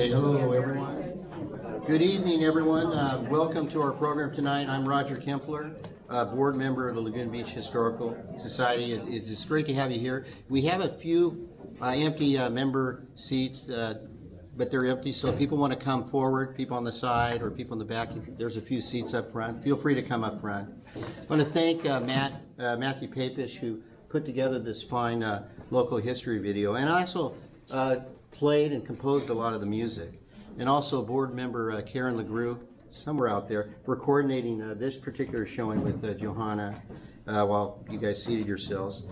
Okay, hello everyone. Good evening everyone. Welcome to our program tonight. I'm Roger Kempler, board member of the Laguna Beach Historical Society. It's great to have you here. We have a few empty member seats, but they're empty, so if people want to come forward, people on the side or people in the back, there's a few seats up front. Feel free to come up front. I want to thank Matthew Papish, who put together this fine local history video, and also played and composed a lot of the music. And also board member Karen LeGroux, somewhere out there, for coordinating this particular showing with Johanna while you guys seated yourselves.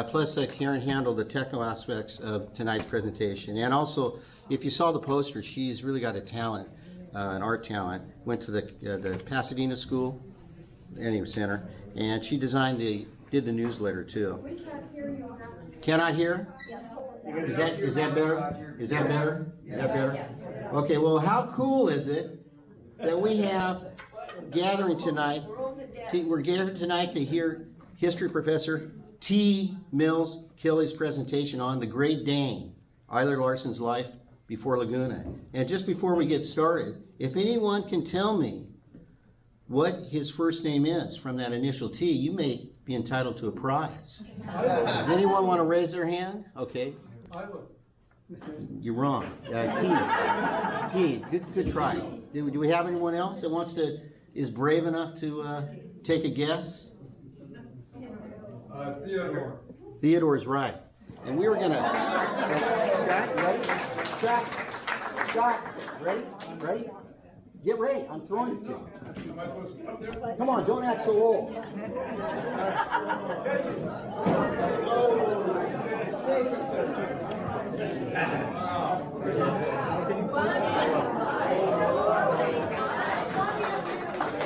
Plus Karen handled the technical aspects of tonight's presentation. And also, if you saw the poster, she's really got a talent, an art talent. Went to the Pasadena School Center, and she did the newsletter too. We can't hear you. Cannot hear? Is that better? Is that better? Is that better? Okay, well, how cool is it that we have gathering tonight? We're gathered tonight to hear history professor T. Mills Kelly's presentation on the Great Dane, Eiler Larsen's life before Laguna. And just before we get started, if anyone can tell me what his first name is from that initial T, you may be entitled to a prize. Does anyone want to raise their hand? Okay. I would. You're wrong. T. Good try. Do we have anyone else that is brave enough to take a guess? Theodore. Theodore's right. And we were gonna. Scott, ready? Ready? Get ready. I'm throwing it to you. Come on, don't act so old.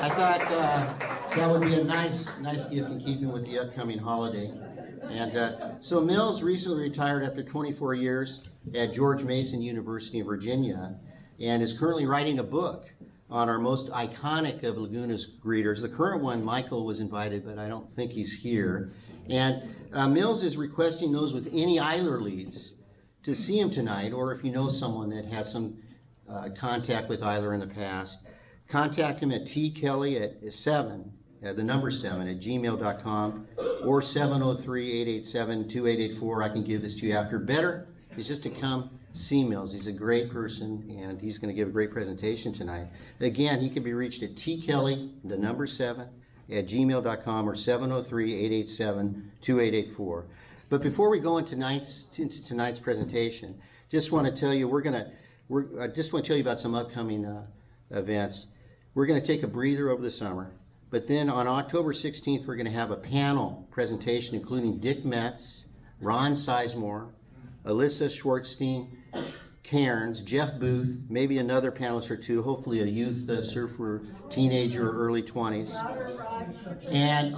I thought that would be a nice gift in keeping with the upcoming holiday. And so Mills recently retired after 24 years at George Mason University in Virginia, and is currently writing a book on our most iconic of Laguna's greeters. The current one, Michael, was invited, but I don't think he's here. And Mills is requesting those with any Eiler leads to see him tonight, or if you know someone that has some contact with Eiler in the past, contact him at tkelly at 7, the number 7, at gmail.com, or 703-887-2884. I can give this to you after. Better is just to come see Mills. He's a great person, and he's going to give a great presentation tonight. Again, he can be reached at tkelly, the number 7, at gmail.com, or 703-887-2884. But before we go into tonight's presentation, just want to tell you I just want to tell you about some upcoming events. We're going to take a breather over the summer, but then on October 16th, we're going to have a panel presentation including Dick Metz, Ron Sizemore, Alyssa Schwartzstein, Cairns, Jeff Booth, maybe another panelist or two, hopefully a youth surfer, teenager, or early 20s. And,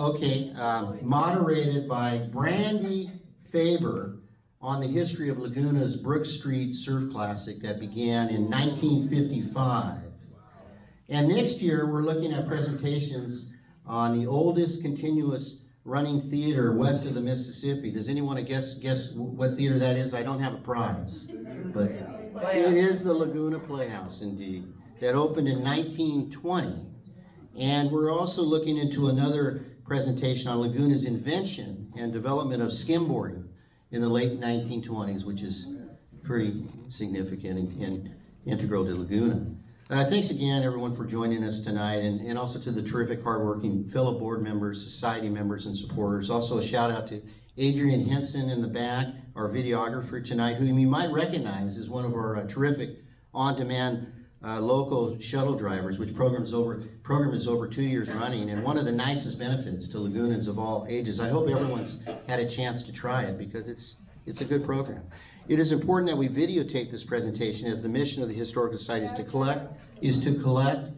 moderated by Brandy Faber on the history of Laguna's Brook Street Surf Classic that began in 1955. And next year, we're looking at presentations on the oldest continuous running theater west of the Mississippi. Does anyone guess what theater that is? I don't have a prize, but it is the Laguna Playhouse, indeed, that opened in 1920. And we're also looking into another presentation on Laguna's invention and development of skimboarding in the late 1920s, which is pretty significant and integral to Laguna. Thanks again, everyone, for joining us tonight, and also to the terrific, hardworking fellow board members, society members, and supporters. Also, a shout out to Adrian Henson in the back, our videographer tonight, who you might recognize as one of our terrific on-demand local shuttle drivers, which program is over 2 years running, and one of the nicest benefits to Lagunans of all ages. I hope everyone's had a chance to try it, because it's a good program. It is important that we videotape this presentation, as the mission of the Historical Society is to collect,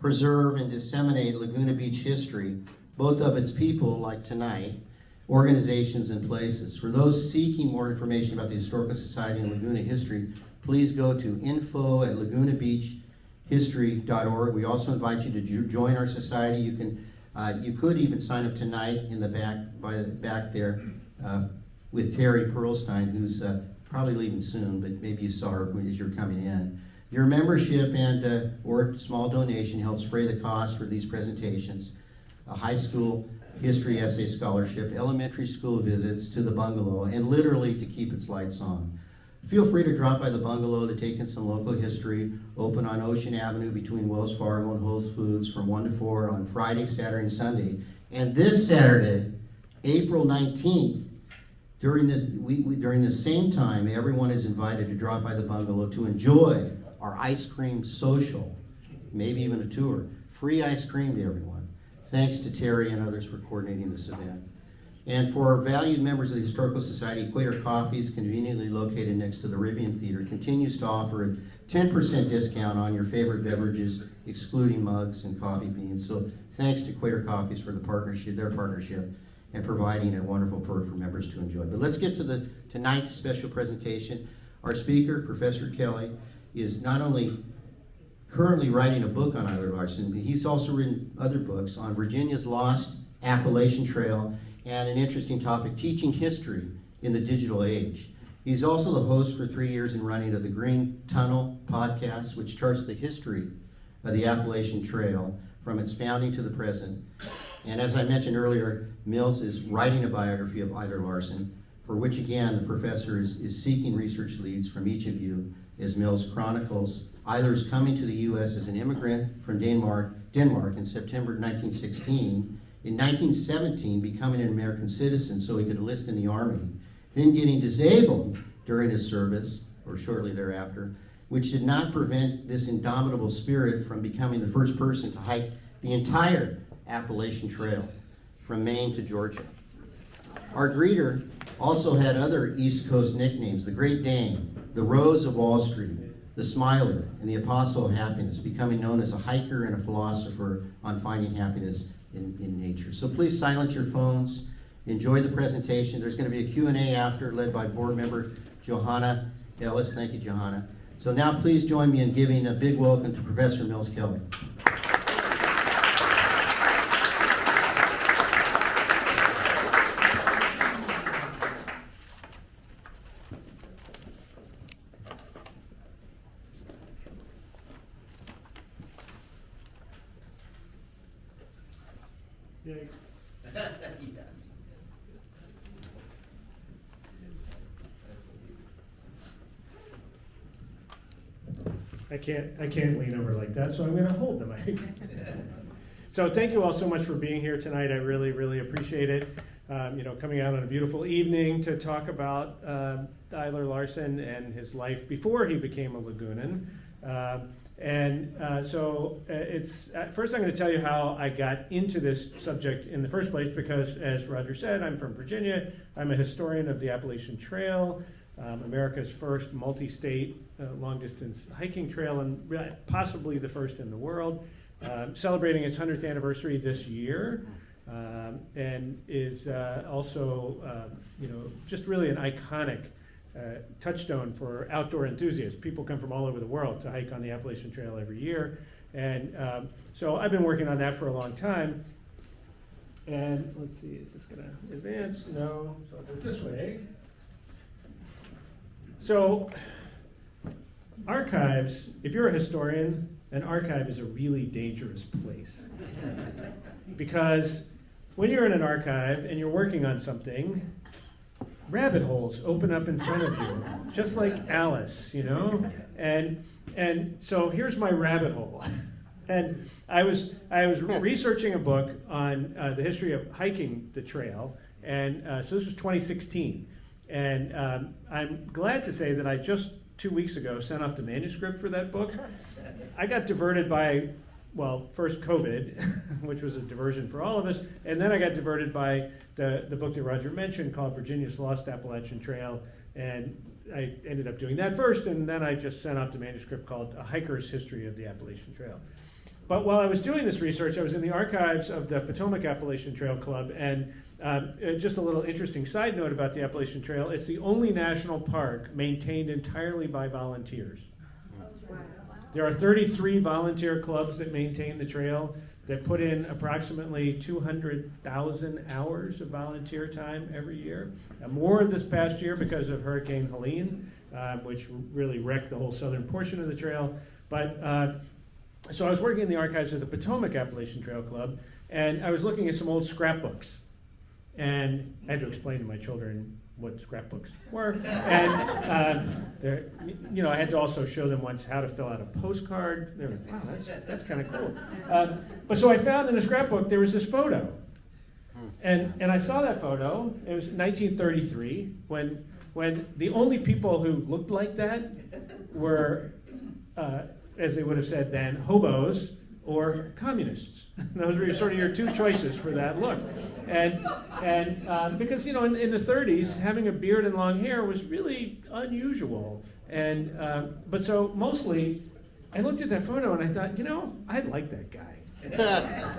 preserve, and disseminate Laguna Beach history, both of its people, like tonight, organizations, and places. For those seeking more information about the Historical Society and Laguna history, please go to info@lagunabeachhistory.org. We also invite you to join our society. You could even sign up tonight in the back there with Terry Perlstein, who's probably leaving soon, but maybe you saw her as you're coming in. Your membership and or small donation helps fray the cost for these presentations, a high school history essay scholarship, elementary school visits to the bungalow, and literally to keep its lights on. Feel free to drop by the bungalow to take in some local history, open on Ocean Avenue between Wells Fargo and Whole Foods from 1 to 4 on Friday, Saturday, and Sunday. And this Saturday, April 19th, during the same time, everyone is invited to drop by the bungalow to enjoy our ice cream social, maybe even a tour. Free ice cream to everyone. Thanks to Terry and others for coordinating this event. And for our valued members of the Historical Society, Equator Coffees, conveniently located next to the Rivian Theater, continues to offer a 10% discount on your favorite beverages, excluding mugs and coffee beans. So thanks to Equator Coffees for their partnership, and providing a wonderful perk for members to enjoy. But let's get to tonight's special presentation. Our speaker, Professor Kelly, is not only currently writing a book on Eiler Larsen, but he's also written other books on Virginia's lost Appalachian Trail and an interesting topic, teaching history in the digital age. He's also the host for 3 years in running of the Green Tunnel podcast, which charts the history of the Appalachian Trail from its founding to the present. And as I mentioned earlier, Mills is writing a biography of Eiler Larsen, for which again the professor is seeking research leads from each of you as Mills chronicles Eiler's coming to the U.S. as an immigrant from Denmark in September 1916, in 1917 becoming an American citizen so he could enlist in the Army, then getting disabled during his service, or shortly thereafter, which did not prevent this indomitable spirit from becoming the first person to hike the entire Appalachian Trail from Maine to Georgia. Our greeter also had other East Coast nicknames: the Great Dane, the Rose of Wall Street, the Smiler, and the Apostle of Happiness, becoming known as a hiker and a philosopher on finding happiness in nature. So please silence your phones, enjoy the presentation. There's going to be a Q&A after, led by board member Johanna Ellis. Thank you, Johanna. So now please join me in giving a big welcome to Professor Mills Kelly. I can't lean over like that, so I'm going to hold the mic. So thank you all so much for being here tonight. I really, really appreciate it. Coming out on a beautiful evening to talk about Eiler Larsen and his life before he became a Lagunan. First I'm going to tell you how I got into this subject in the first place, because as Roger said, I'm from Virginia. I'm a historian of the Appalachian Trail, America's first multi-state long-distance hiking trail, and possibly the first in the world, celebrating its 100th anniversary this year, and is also, just really an iconic touchstone for outdoor enthusiasts. People come from all over the world to hike on the Appalachian Trail every year, and so I've been working on that for a long time. And let's see, is this going to advance? No, so I'll go this way. So archives, if you're a historian, an archive is a really dangerous place. Because when you're in an archive and you're working on something, rabbit holes open up in front of you, just like Alice, And so here's my rabbit hole. And I was researching a book on the history of hiking the trail, and so this was 2016. And I'm glad to say that I just 2 weeks ago sent off the manuscript for that book. I got diverted by, first COVID, which was a diversion for all of us, and then I got diverted by the book that Roger mentioned called Virginia's Lost Appalachian Trail, and I ended up doing that first, and then I just sent off the manuscript called A Hiker's History of the Appalachian Trail. But while I was doing this research, I was in the archives of the Potomac Appalachian Trail Club, and just a little interesting side note about the Appalachian Trail, it's the only national park maintained entirely by volunteers. There are 33 volunteer clubs that maintain the trail that put in approximately 200,000 hours of volunteer time every year. More this past year because of Hurricane Helene, which really wrecked the whole southern portion of the trail. But so I was working in the archives of the Potomac Appalachian Trail Club, and I was looking at some old scrapbooks. And I had to explain to my children what scrapbooks were. And I had to also show them once how to fill out a postcard. They were like, wow, that's kind of cool. But so I found in a scrapbook there was this photo. And I saw that photo. It was 1933 when the only people who looked like that were, as they would have said then, hobos or communists. Those were sort of your two choices for that look. And because, in the 30s, having a beard and long hair was really unusual. And but so mostly, I looked at that photo and I thought, I like that guy.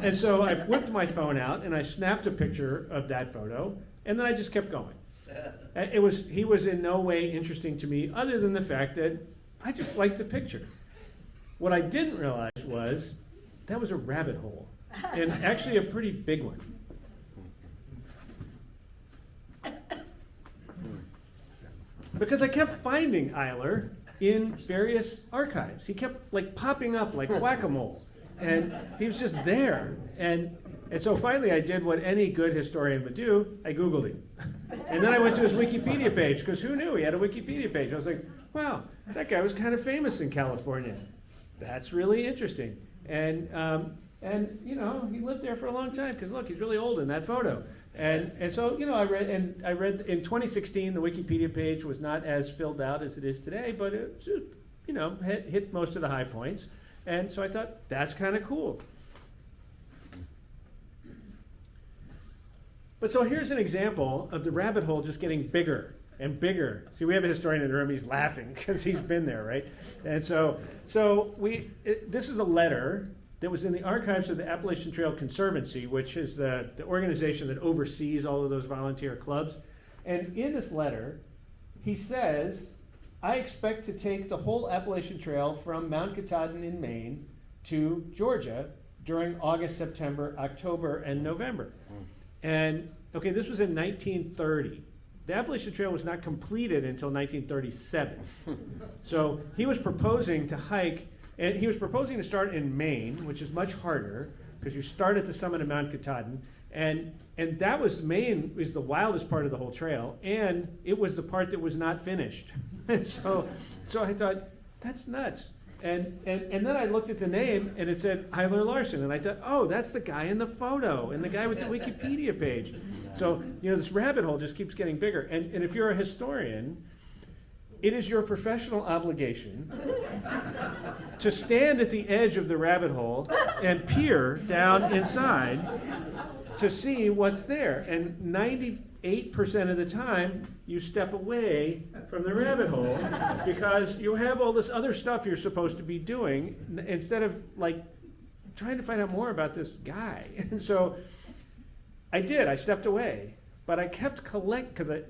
And so I whipped my phone out and I snapped a picture of that photo, and then I just kept going. He was in no way interesting to me other than the fact that I just liked the picture. What I didn't realize was that was a rabbit hole, and actually a pretty big one. Because I kept finding Eiler in various archives. He kept popping up like whack-a-mole, and he was just there. And so finally I did what any good historian would do. I Googled him. And then I went to his Wikipedia page, because who knew he had a Wikipedia page? I was like, wow, that guy was kind of famous in California. That's really interesting. And he lived there for a long time, because look, he's really old in that photo. And so I read in 2016 the Wikipedia page was not as filled out as it is today, but it hit most of the high points. And so I thought that's kind of cool. But so here's an example of the rabbit hole just getting bigger and bigger. See, we have a historian in the room. He's laughing because he's been there, right? And so this is a letter that was in the archives of the Appalachian Trail Conservancy, which is the organization that oversees all of those volunteer clubs. And in this letter, he says, I expect to take the whole Appalachian Trail from Mount Katahdin in Maine to Georgia during August, September, October, and November. And, okay, this was in 1930. The Appalachian Trail was not completed until 1937. So he was proposing to hike, and he was proposing to start in Maine, which is much harder, because you start at the summit of Mount Katahdin, and that was, Maine is the wildest part of the whole trail, and it was the part that was not finished. And so I thought, that's nuts. And then I looked at the name, and it said Eiler Larsen, and I thought, oh, that's the guy in the photo, and the guy with the Wikipedia page. So, this rabbit hole just keeps getting bigger. And if you're a historian, it is your professional obligation to stand at the edge of the rabbit hole and peer down inside to see what's there. And 98% of the time, you step away from the rabbit hole because you have all this other stuff you're supposed to be doing instead of trying to find out more about this guy. And so I stepped away, but I kept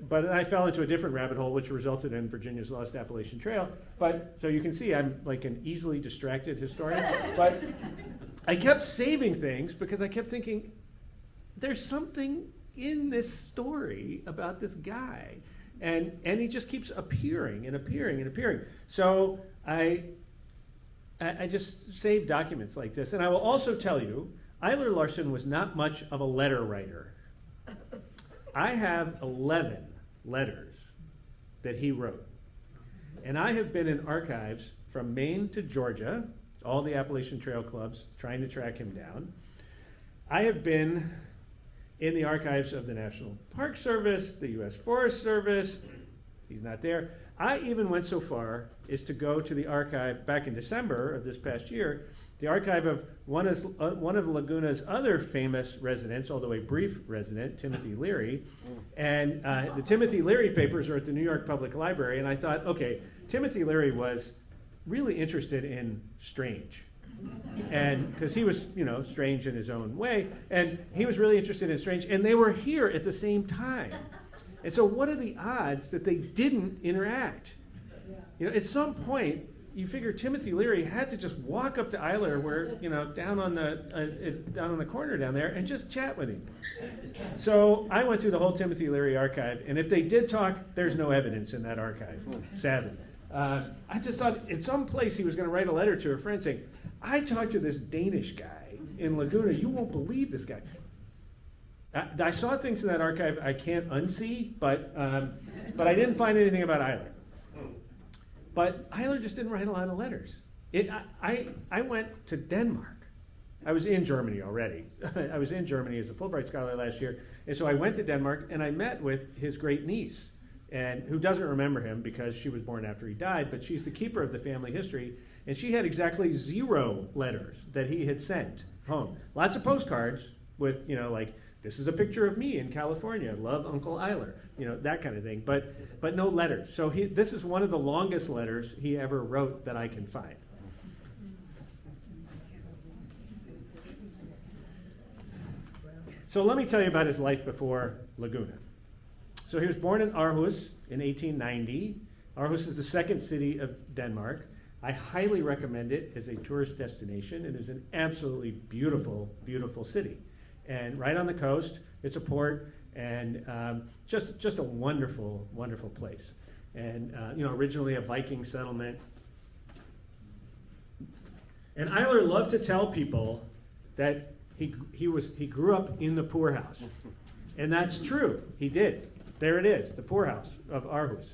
but I fell into a different rabbit hole, which resulted in Virginia's Lost Appalachian Trail. But so you can see I'm like an easily distracted historian, but I kept saving things because I kept thinking, there's something in this story about this guy, and he just keeps appearing and appearing and appearing. So I just saved documents like this, and I will also tell you, Eiler Larsen was not much of a letter writer. I have 11 letters that he wrote, and I have been in archives from Maine to Georgia, all the Appalachian Trail clubs, trying to track him down. I have been in the archives of the National Park Service, the U.S. Forest Service. He's not there. I even went so far as to go to the archive back in December of this past year, the archive of one of Laguna's other famous residents, although a brief resident, Timothy Leary. And the Timothy Leary papers are at the New York Public Library, and I thought, okay, Timothy Leary was really interested in strange. And because he was, strange in his own way, and he was really interested in strange, and they were here at the same time. And so what are the odds that they didn't interact? At some point, you figure Timothy Leary had to just walk up to Eiler, where down on the corner down there, and just chat with him. So I went through the whole Timothy Leary archive, and if they did talk, there's no evidence in that archive, sadly. I just thought in some place he was going to write a letter to a friend saying, "I talked to this Danish guy in Laguna. You won't believe this guy." I saw things in that archive I can't unsee, but I didn't find anything about Eiler. But Eiler just didn't write a lot of letters. I went to Denmark. I was in Germany already. I was in Germany as a Fulbright scholar last year, and so I went to Denmark and I met with his great niece, and who doesn't remember him because she was born after he died, but she's the keeper of the family history, and she had exactly 0 letters that he had sent home. Lots of postcards with, like, "This is a picture of me in California. Love, Uncle Eiler." That kind of thing. But no letters. So this is one of the longest letters he ever wrote that I can find. So let me tell you about his life before Laguna. So he was born in Aarhus in 1890. Aarhus is the second city of Denmark. I highly recommend it as a tourist destination. It is an absolutely beautiful, beautiful city. And right on the coast, it's a port, and just a wonderful, wonderful place. And originally a Viking settlement. And Eiler loved to tell people that he grew up in the poorhouse, and that's true. He did. There it is, the poorhouse of Aarhus.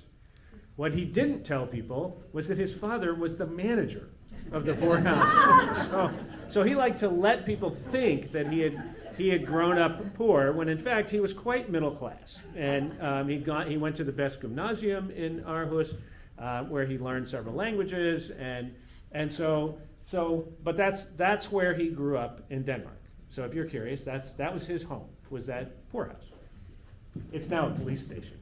What he didn't tell people was that his father was the manager of the poorhouse. So he liked to let people think that he had grown up poor, when in fact he was quite middle class. And he went to the best gymnasium in Aarhus, where he learned several languages, but that's where he grew up in Denmark. So if you're curious, that was his home, was that poorhouse. It's now a police station.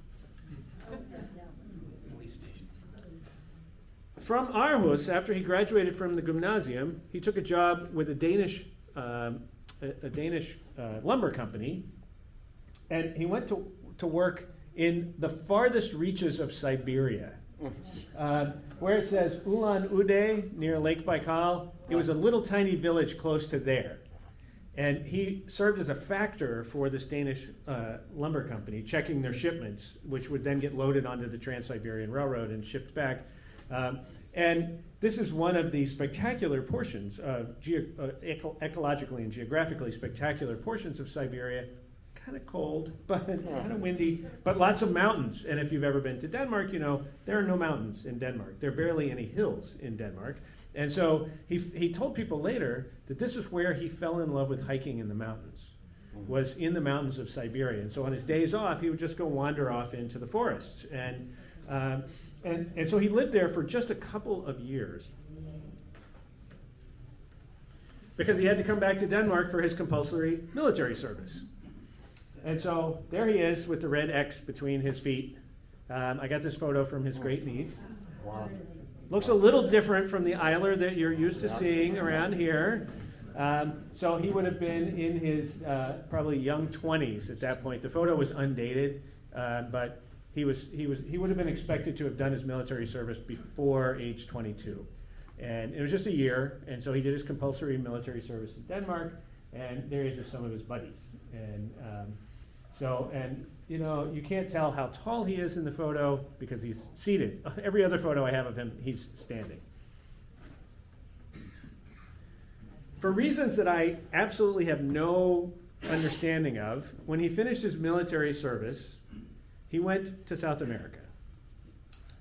From Aarhus, after he graduated from the gymnasium, he took a job with a Danish lumber company, and he went to work in the farthest reaches of Siberia, where it says Ulan-Ude near Lake Baikal. It was a little tiny village close to there, and he served as a factor for this Danish lumber company, checking their shipments, which would then get loaded onto the Trans-Siberian Railroad and shipped back. And this is one of the spectacular portions of ecologically and geographically spectacular portions of Siberia. Kind of cold, but kind of windy, but lots of mountains. And if you've ever been to Denmark, there are no mountains in Denmark. There are barely any hills in Denmark. And so he told people later that this is where he fell in love with hiking in the mountains, was in the mountains of Siberia. And so on his days off, he would just go wander off into the forests. And so he lived there for just a couple of years, because he had to come back to Denmark for his compulsory military service. And so there he is with the red X between his feet. I got this photo from his great niece. Wow. Looks a little different from the Eiler that you're used to seeing around here. So he would have been in his probably young 20s at that point. The photo was undated, but he would have been expected to have done his military service before age 22. And it was just a year, and so he did his compulsory military service in Denmark, and there he is with some of his buddies. And you can't tell how tall he is in the photo because he's seated. Every other photo I have of him, he's standing. For reasons that I absolutely have no understanding of, when he finished his military service, he went to South America.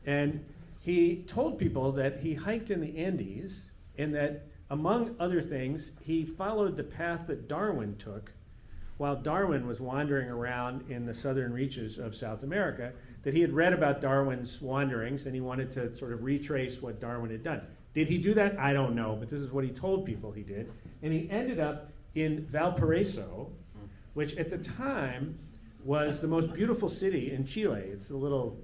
And he told people that he hiked in the Andes, and that, among other things, he followed the path that Darwin took while Darwin was wandering around in the southern reaches of South America, that he had read about Darwin's wanderings, and he wanted to sort of retrace what Darwin had done. Did he do that? I don't know, but this is what he told people he did. And he ended up in Valparaiso, which at the time was the most beautiful city in Chile. It's a little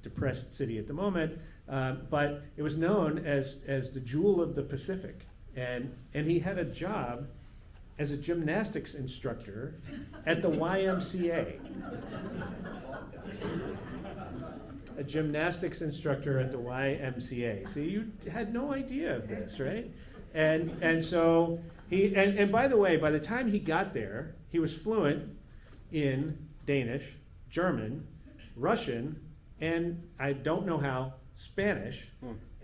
depressed city at the moment, but it was known as the jewel of the Pacific. And he had a job as a gymnastics instructor at the YMCA. a gymnastics instructor at the YMCA. See, you had no idea of this, right? And so and by the way, by the time he got there, he was fluent in Danish, German, Russian, and I don't know how, Spanish.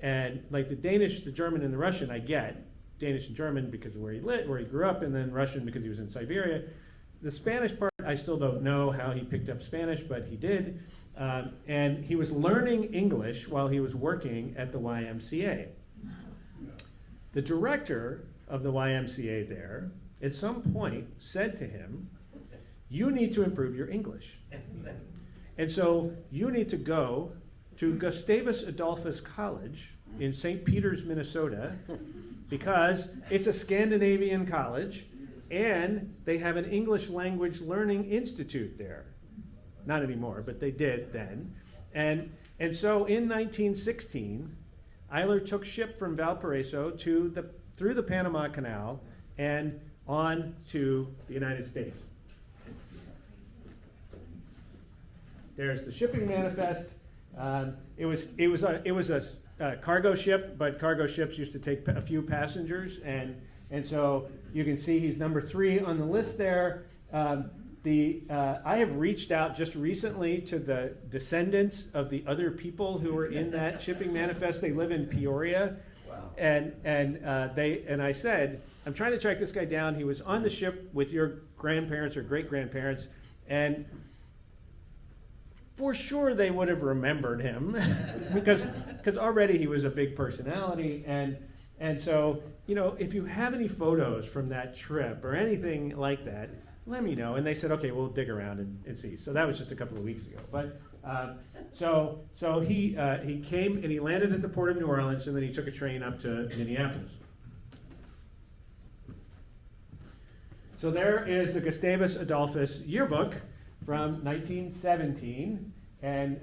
And like the Danish, the German, and the Russian I get. Danish and German because of where he grew up, and then Russian because he was in Siberia. The Spanish part, I still don't know how he picked up Spanish, but he did. And he was learning English while he was working at the YMCA. The director of the YMCA there, at some point, said to him, "You need to improve your English. And so you need to go to Gustavus Adolphus College in St. Peters, Minnesota, because it's a Scandinavian college, and they have an English language learning institute there." Not anymore, but they did then. And so in 1916, Eiler took ship from Valparaiso through the Panama Canal and on to the United States. There's the shipping manifest. It was a cargo ship, but cargo ships used to take a few passengers, and so you can see he's number 3 on the list there. I have reached out just recently to the descendants of the other people who were in that shipping manifest. They live in Peoria. Wow. And I said, I'm trying to track this guy down. He was on the ship with your grandparents or great-grandparents, and for sure they would have remembered him because already he was a big personality. And so, if you have any photos from that trip or anything like that, let me know. And they said, okay, we'll dig around and see. So that was just a couple of weeks ago. But so he came and he landed at the port of New Orleans, and then he took a train up to Minneapolis. So there is the Gustavus Adolphus yearbook from 1917. And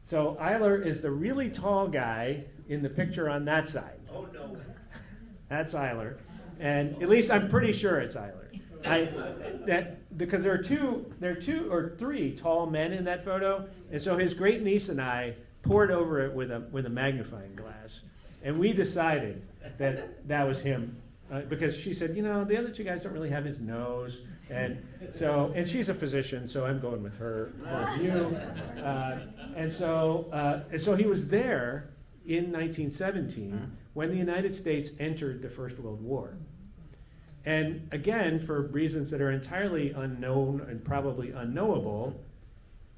so Eiler is the really tall guy in the picture on that side. Oh, no. That's Eiler. And at least I'm pretty sure it's Eiler. Because there are two or three tall men in that photo, and so his great niece and I pored over it with a magnifying glass, and we decided that was him, because she said, the other two guys don't really have his nose, and she's a physician, so I'm going with her view, and so he was there in 1917 when the United States entered the First World War. And again, for reasons that are entirely unknown and probably unknowable,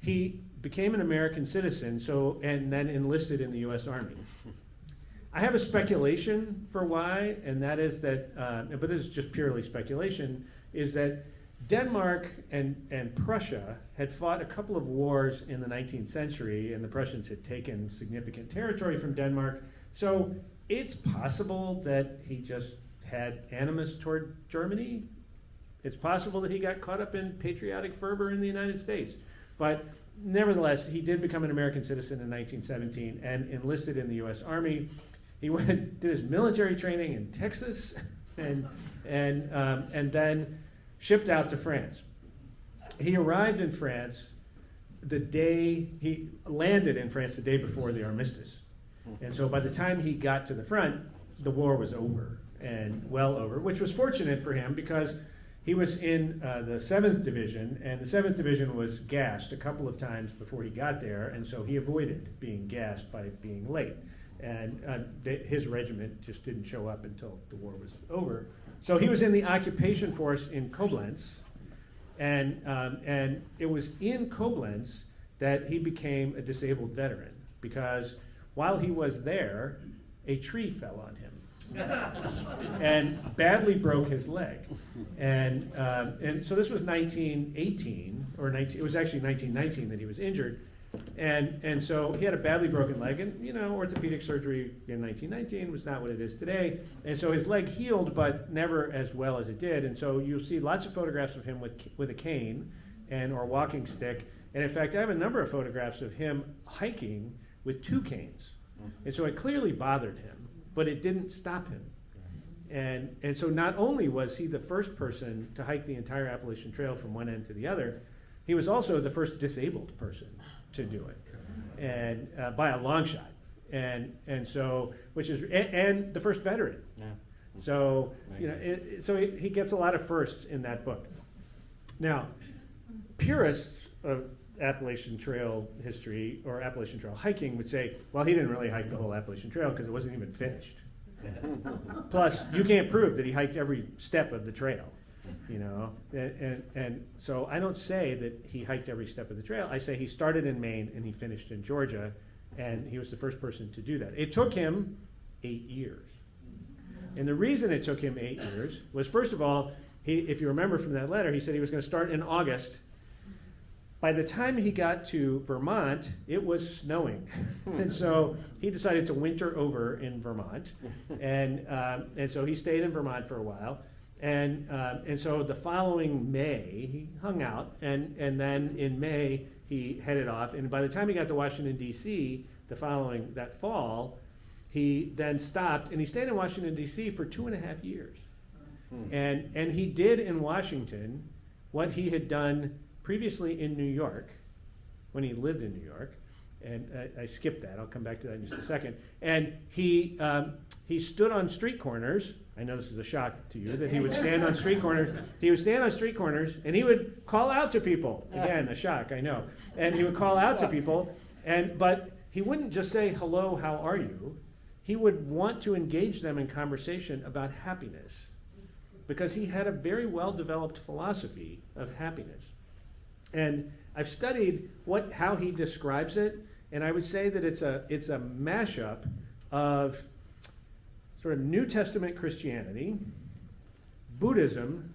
he became an American citizen, and then enlisted in the U.S. Army. I have a speculation for why, and that is that, but this is just purely speculation, is that Denmark and Prussia had fought a couple of wars in the 19th century, and the Prussians had taken significant territory from Denmark. So it's possible that he just had animus toward Germany. It's possible that he got caught up in patriotic fervor in the United States. But nevertheless, he did become an American citizen in 1917 and enlisted in the U.S. Army. He did his military training in Texas and then shipped out to France. He arrived in France he landed in France the day before the armistice. And so by the time he got to the front, the war was over. And well over, which was fortunate for him because he was in the 7th Division, and the 7th Division was gassed a couple of times before he got there, and so he avoided being gassed by being late. And his regiment just didn't show up until the war was over. So he was in the occupation force in Koblenz, and it was in Koblenz that he became a disabled veteran, because while he was there, a tree fell on him and badly broke his leg. And so this was 1918, it was actually 1919 that he was injured. And so he had a badly broken leg, and orthopedic surgery in 1919 was not what it is today. And so his leg healed, but never as well as it did. And so you'll see lots of photographs of him with a cane or walking stick. And in fact, I have a number of photographs of him hiking with 2 canes. And so it clearly bothered him, but it didn't stop him. And so not only was he the first person to hike the entire Appalachian Trail from one end to the other, he was also the first disabled person to do it. and by a long shot. And so, and the first veteran. Yeah. So, Amazing. so he gets a lot of firsts in that book. Now, purists of Appalachian Trail history or Appalachian Trail hiking would say, well, he didn't really hike the whole Appalachian Trail because it wasn't even finished. Plus, you can't prove that he hiked every step of the trail, and so I don't say that he hiked every step of the trail. I say he started in Maine and he finished in Georgia, and he was the first person to do that. It took him 8 years. And the reason it took him 8 years was, first of all, if you remember from that letter, he said he was going to start in August. By the time he got to Vermont, it was snowing. And so he decided to winter over in Vermont. And so he stayed in Vermont for a while. And so the following May, he hung out. And then in May, he headed off. And by the time he got to Washington, D.C., that fall, he then stopped. And he stayed in Washington, D.C. for 2.5 years. And he did in Washington what he had done previously in New York, when he lived in New York, and I skipped that. I'll come back to that in just a second. And he stood on street corners. I know this is a shock to you that he would stand on street corners. He would stand on street corners, and he would call out to people. Again, a shock, I know. And he would call out to people, but he wouldn't just say, "Hello, how are you?" He would want to engage them in conversation about happiness, because he had a very well-developed philosophy of happiness. And I've studied how he describes it, and I would say that it's a mashup of sort of New Testament Christianity, Buddhism,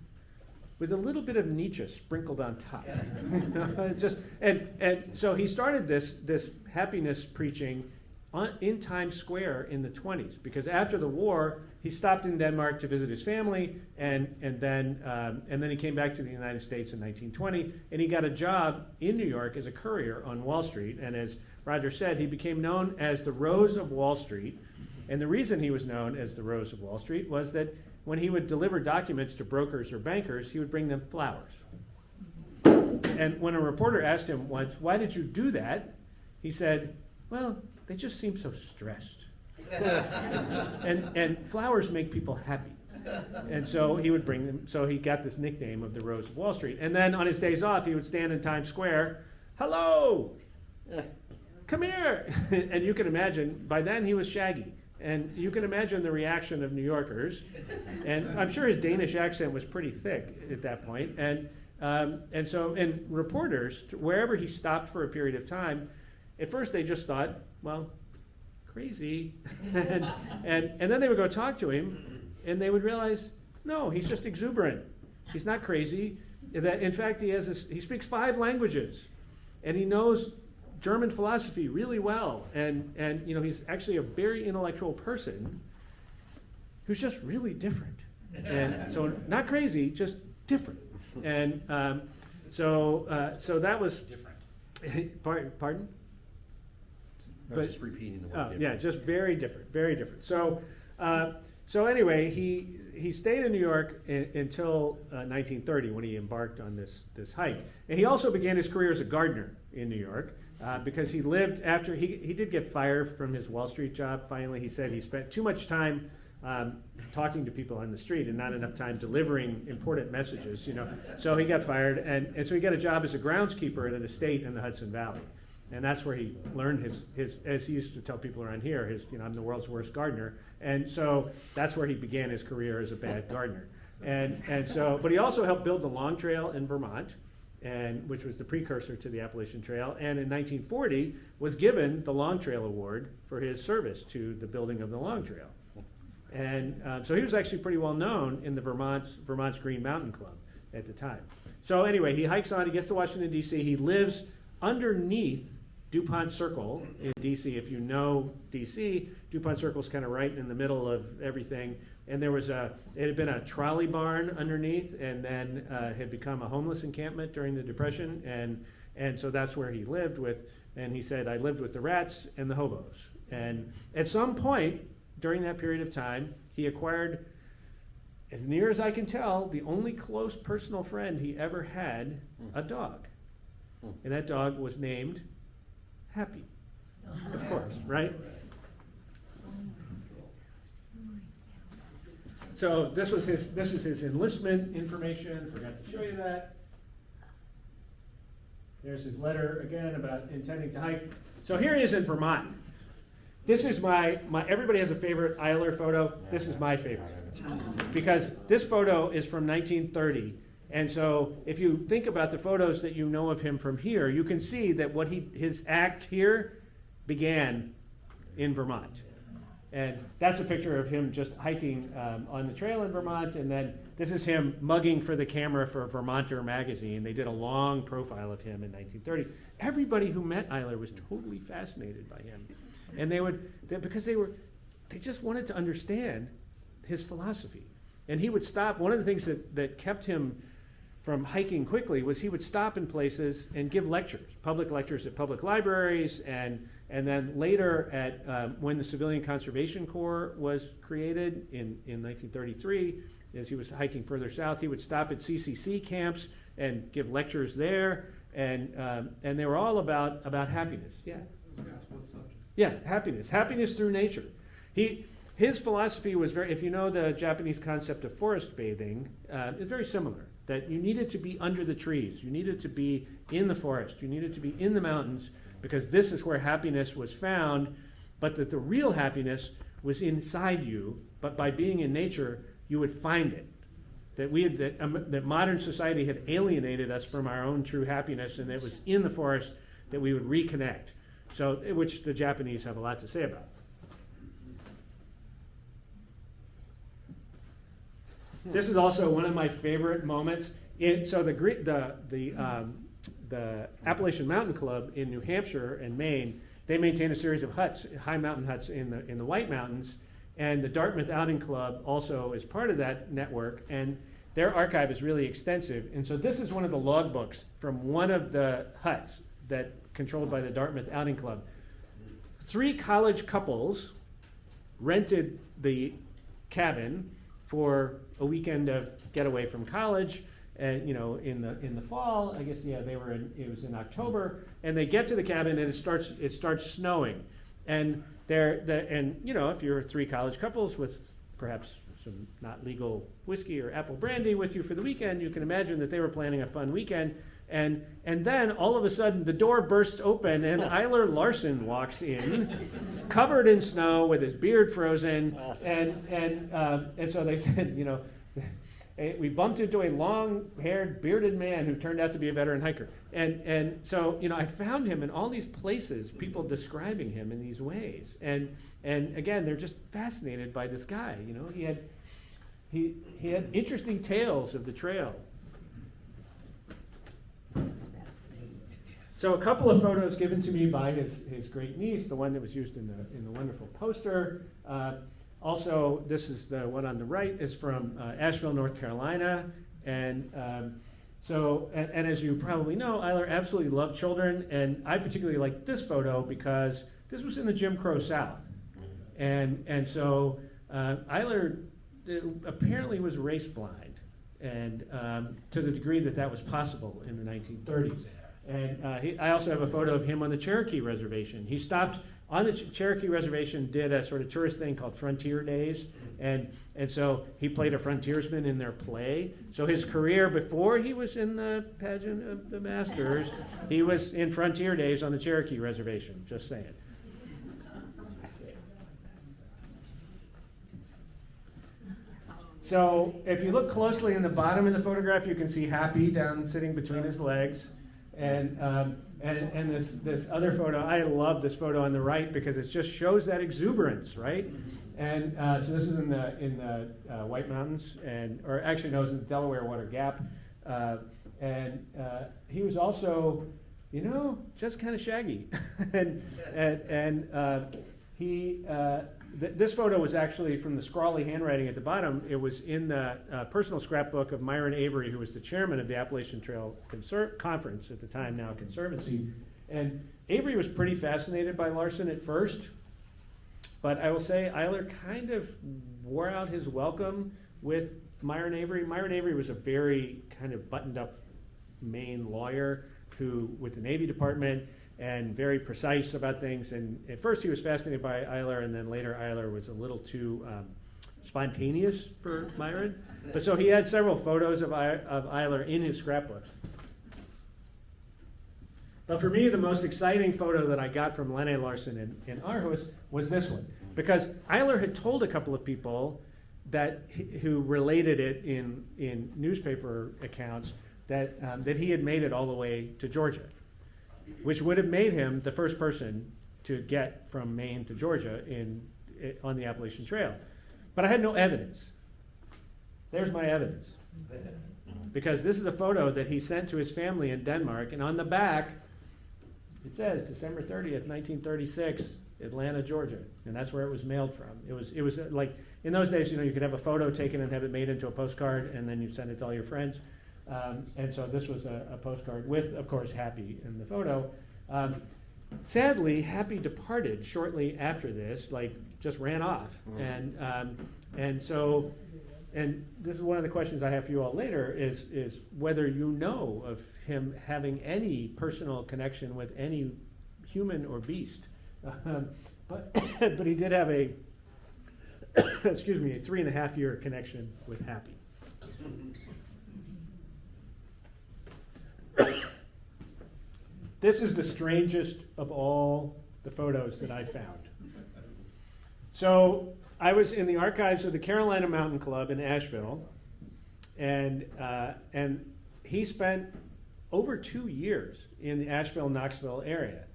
with a little bit of Nietzsche sprinkled on top. And so he started this happiness preaching in Times Square in the 1920s, because after the war, he stopped in Denmark to visit his family, and then he came back to the United States in 1920, and he got a job in New York as a courier on Wall Street. And as Roger said, he became known as the Rose of Wall Street. And the reason he was known as the Rose of Wall Street was that when he would deliver documents to brokers or bankers, he would bring them flowers. And when a reporter asked him once, "Why did you do that?" he said, "Well, they just seem so stressed." and flowers make people happy. And so he would bring them, so he got this nickname of the Rose of Wall Street. And then on his days off, he would stand in Times Square, "Hello, come here." And you can imagine, by then he was shaggy. And you can imagine the reaction of New Yorkers. And I'm sure his Danish accent was pretty thick at that point. And reporters, wherever he stopped for a period of time, at first they just thought, well, crazy. and then they would go talk to him, and they would realize, no, he's just exuberant. He's not crazy. That in fact, he speaks 5 languages, and he knows German philosophy really well. And he's actually a very intellectual person who's just really different. And so not crazy, just different. And so that was different. Pardon? I was just repeating the word different. Yeah, just very different, very different. So anyway, he stayed in New York until 1930, when he embarked on this hike. And he also began his career as a gardener in New York, because he lived after he did get fired from his Wall Street job. Finally, he said he spent too much time talking to people on the street and not enough time delivering important messages. So he got fired, and so he got a job as a groundskeeper at an estate in the Hudson Valley. And that's where he learned his as he used to tell people around here, I'm the world's worst gardener. And so that's where he began his career as a bad gardener. But he also helped build the Long Trail in Vermont, which was the precursor to the Appalachian Trail. And in 1940 was given the Long Trail Award for his service to the building of the Long Trail. And so he was actually pretty well known in the Vermont's Green Mountain Club at the time. So anyway, he hikes on, he gets to Washington, D.C. He lives underneath DuPont Circle in D.C. If you know D.C., DuPont Circle is kind of right in the middle of everything. And it had been a trolley barn underneath, and then had become a homeless encampment during the Depression. And so that's where he lived and he said, "I lived with the rats and the hobos." And at some point during that period of time, he acquired, as near as I can tell, the only close personal friend he ever had, a dog. And that dog was named happy, of course, right? So this is his enlistment information. Forgot to show you that. There's his letter again about intending to hike. So here he is in Vermont. This is my everybody has a favorite Eiler photo. This is my favorite because this photo is from 1930. And so if you think about the photos that you know of him from here, you can see that his act here began in Vermont. And that's a picture of him just hiking on the trail in Vermont. And then this is him mugging for the camera for Vermonter magazine. They did a long profile of him in 1930. Everybody who met Eiler was totally fascinated by him. And they just wanted to understand his philosophy. And he would stop. One of the things that kept him from hiking quickly was he would stop in places and give lectures, public lectures at public libraries, and then later at when the Civilian Conservation Corps was created in 1933, as he was hiking further south, he would stop at CCC camps and give lectures there, and they were all about happiness. Yeah. Yeah, happiness through nature. His philosophy was if you know the Japanese concept of forest bathing, it's very similar. That you needed to be under the trees, you needed to be in the forest, you needed to be in the mountains, because this is where happiness was found, but that the real happiness was inside you, but by being in nature, you would find it. That modern society had alienated us from our own true happiness, and it was in the forest that we would reconnect. So, which the Japanese have a lot to say about. This is also one of my favorite moments. So the Appalachian Mountain Club in New Hampshire and Maine, they maintain a series of huts, high mountain huts in the White Mountains, and the Dartmouth Outing Club also is part of that network, and their archive is really extensive. And so this is one of the logbooks from one of the huts that controlled by the Dartmouth Outing Club. 3 college couples rented the cabin for a weekend of getaway from college, and in the fall, I guess it was in October, and they get to the cabin and it starts snowing, and if you're 3 college couples with perhaps some not legal whiskey or apple brandy with you for the weekend, you can imagine that they were planning a fun weekend. And then all of a sudden the door bursts open and Eiler Larsen walks in, covered in snow with his beard frozen, and so they said, we bumped into a long-haired, bearded man who turned out to be a veteran hiker, and so I found him in all these places, people describing him in these ways, and again they're just fascinated by this guy. He had interesting tales of the trail. So a couple of photos given to me by his great niece, the one that was used in the wonderful poster. Also, this is the one on the right, is from Asheville, North Carolina. And as you probably know, Eiler absolutely loved children. And I particularly like this photo because this was in the Jim Crow South. And so Eiler apparently was race blind, and to the degree that was possible in the 1930s. And I also have a photo of him on the Cherokee Reservation. He stopped on the Cherokee Reservation, did a sort of tourist thing called Frontier Days, and so he played a frontiersman in their play. So his career before he was in the pageant of the Masters, he was in Frontier Days on the Cherokee Reservation, just saying. So if you look closely in the bottom of the photograph, you can see Happy down sitting between his legs. And this other photo, I love this photo on the right because it just shows that exuberance, right? And so this is in the White Mountains, or actually no, it was in the Delaware Water Gap. And he was also, just kind of shaggy. This photo was actually from the scrawly handwriting at the bottom. It was in the personal scrapbook of Myron Avery, who was the chairman of the Appalachian Trail Conference at the time, now Conservancy. And Avery was pretty fascinated by Larsen at first, but I will say Eiler kind of wore out his welcome with Myron Avery. Myron Avery was a very kind of buttoned up Maine lawyer with the Navy Department, and very precise about things. And at first he was fascinated by Eiler, and then later Eiler was a little too spontaneous for Myron. But so he had several photos of Eiler in his scrapbooks. But for me, the most exciting photo that I got from Eiler Larsen in Aarhus was this one. Because Eiler had told a couple of people who related it in newspaper accounts that he had made it all the way to Georgia, which would have made him the first person to get from Maine to Georgia on the Appalachian Trail. But I had no evidence. There's my evidence. Because this is a photo that he sent to his family in Denmark, and on the back, it says December 30th, 1936, Atlanta, Georgia, and that's where it was mailed from. It was like, in those days, you could have a photo taken and have it made into a postcard, and then you send it to all your friends. And so this was a postcard with, of course, Happy in the photo. Sadly, Happy departed shortly after this, just ran off. And so this is one of the questions I have for you all later, is whether you know of him having any personal connection with any human or beast. But he did have a, excuse me, a 3.5-year connection with Happy. This is the strangest of all the photos that I found. So I was in the archives of the Carolina Mountain Club in Asheville, and he spent over 2 years in the Asheville-Knoxville area,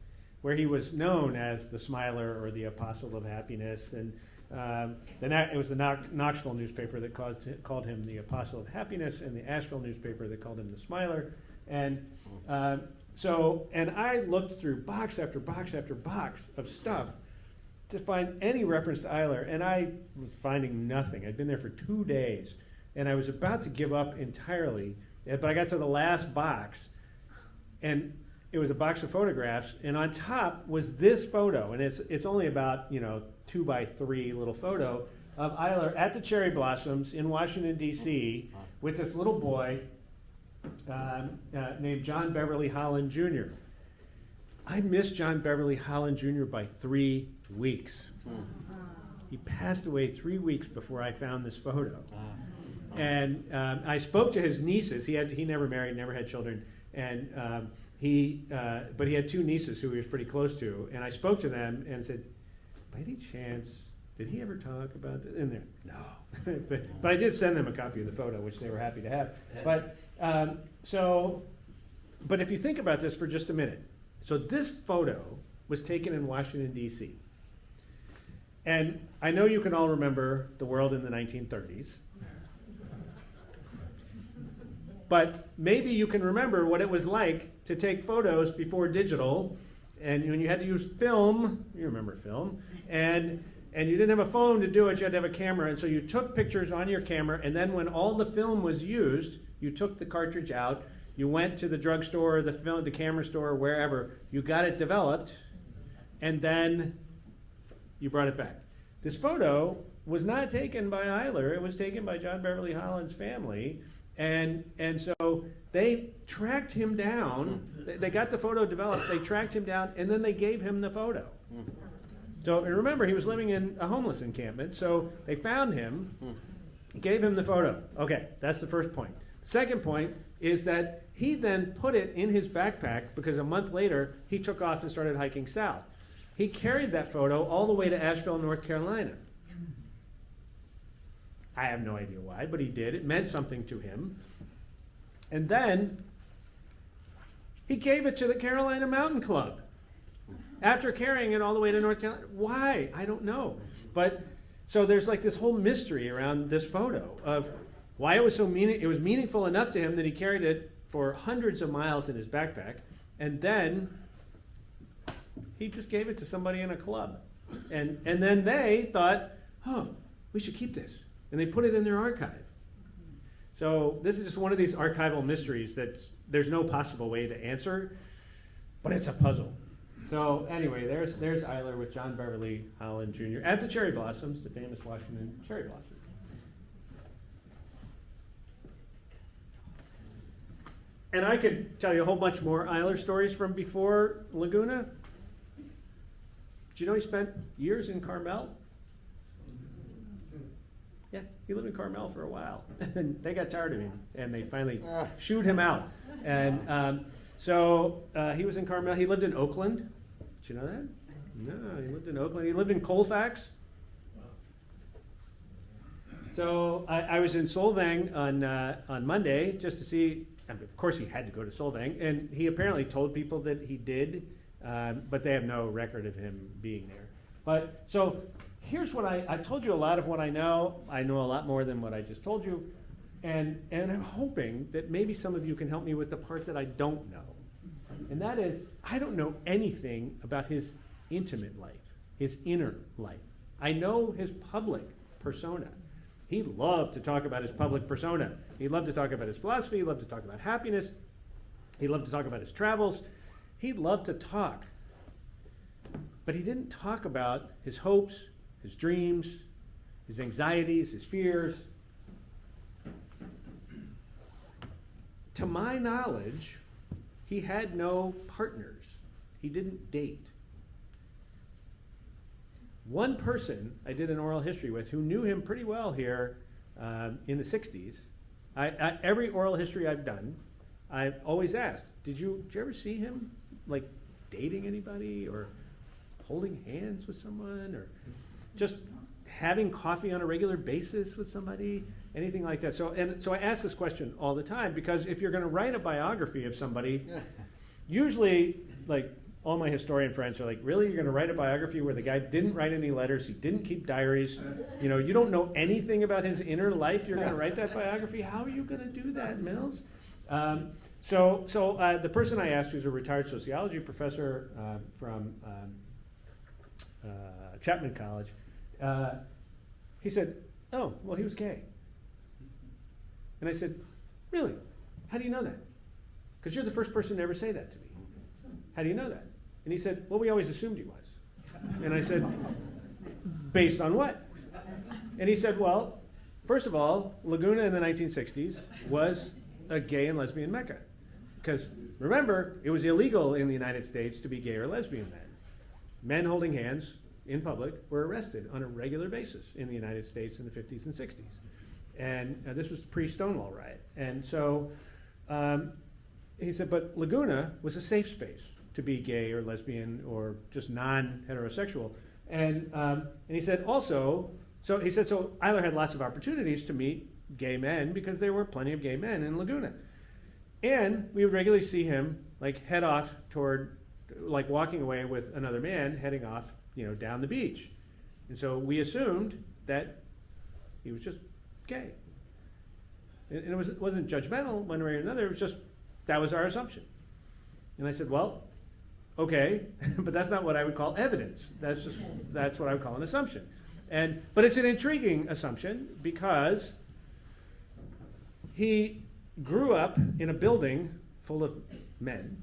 where he was known as the Smiler or the Apostle of Happiness. And it was the Knoxville newspaper that called him the Apostle of Happiness, and the Asheville newspaper that called him the Smiler. And I looked through box after box after box of stuff to find any reference to Eiler, and I was finding nothing. I'd been there for 2 days, and I was about to give up entirely, but I got to the last box, and it was a box of photographs, and on top was this photo, and it's only about 2 by 3 little photo of Eiler at the cherry blossoms in Washington, D.C. with this little boy named John Beverly Holland Jr. I missed John Beverly Holland Jr. by 3 weeks. He passed away 3 weeks before I found this photo. And I spoke to his nieces. He never married, never had children, and but he had 2 nieces who he was pretty close to. And I spoke to them and said, by any chance, did he ever talk about this? In there? No. but I did send them a copy of the photo, which they were happy to have. But but if you think about this for just a minute, so this photo was taken in Washington, D.C. And I know you can all remember the world in the 1930s. But maybe you can remember what it was like to take photos before digital, and when you had to use film, you remember film, and you didn't have a phone to do it, you had to have a camera, and so you took pictures on your camera, and then when all the film was used, you took the cartridge out, you went to the drugstore, the camera store, wherever, you got it developed, and then you brought it back. This photo was not taken by Eiler, it was taken by John Beverly Holland's family, and so they tracked him down, they got the photo developed, they tracked him down, and then they gave him the photo. So remember, he was living in a homeless encampment, so they found him, gave him the photo. Okay, that's the first point. Second point is that he then put it in his backpack because a month later he took off and started hiking south. He carried that photo all the way to Asheville, North Carolina. I have no idea why, but he did. It meant something to him. And then he gave it to the Carolina Mountain Club after carrying it all the way to North Carolina. Why? I don't know. But so there's like this whole mystery around this photo of why it was so it was meaningful enough to him that he carried it for hundreds of miles in his backpack, and then he just gave it to somebody in a club. And then they thought, oh, we should keep this. And they put it in their archive. So this is just one of these archival mysteries that there's no possible way to answer, but it's a puzzle. So anyway, there's Eiler with John Beverly Holland Jr. at the cherry blossoms, the famous Washington cherry blossoms. And I could tell you a whole bunch more Eiler stories from before Laguna. Did you know he spent years in Carmel? Yeah, he lived in Carmel for a while. And they got tired of him, and they finally shooed him out. And so he was in Carmel. He lived in Oakland. Did you know that? No, he lived in Oakland. He lived in Colfax. So I was in Solvang on Monday just to see. Of course, he had to go to Solvang, and he apparently told people that he did, but they have no record of him being there. But so here's what I've told you a lot of what I know. I know a lot more than what I just told you, and I'm hoping that maybe some of you can help me with the part that I don't know, and that is I don't know anything about his intimate life, his inner life. I know his public persona. He loved to talk about his public persona. He loved to talk about his philosophy. He loved to talk about happiness. He loved to talk about his travels. He loved to talk. But he didn't talk about his hopes, his dreams, his anxieties, his fears. To my knowledge, he had no partners. He didn't date. One person I did an oral history with who knew him pretty well here in the 60s, every oral history I've done, I've always asked, did you ever see him like dating anybody or holding hands with someone or just having coffee on a regular basis with somebody, anything like that? So I ask this question all the time because if you're going to write a biography of somebody, usually like all my historian friends are like, really, you're going to write a biography where the guy didn't write any letters, he didn't keep diaries, you don't know anything about his inner life, you're going to write that biography? How are you going to do that, Mills? So the person I asked, who's a retired sociology professor from Chapman College, he said, oh, well, he was gay. And I said, really? How do you know that? Because you're the first person to ever say that to me. How do you know that? And he said, well, we always assumed he was. And I said, based on what? And he said, well, first of all, Laguna in the 1960s was a gay and lesbian mecca. Because remember, it was illegal in the United States to be gay or lesbian then. Men holding hands in public were arrested on a regular basis in the United States in the 50s and 60s. And this was pre-Stonewall riot. And so he said, but Laguna was a safe space to be gay or lesbian or just non-heterosexual. And he said also, so Eiler had lots of opportunities to meet gay men because there were plenty of gay men in Laguna. And we would regularly see him like head off toward, like walking away with another man heading off, down the beach. And so we assumed that he was just gay. And it wasn't judgmental one way or another, it was just, that was our assumption. And I said, well, okay, but that's not what I would call evidence. That's what I would call an assumption. But it's an intriguing assumption because he grew up in a building full of men.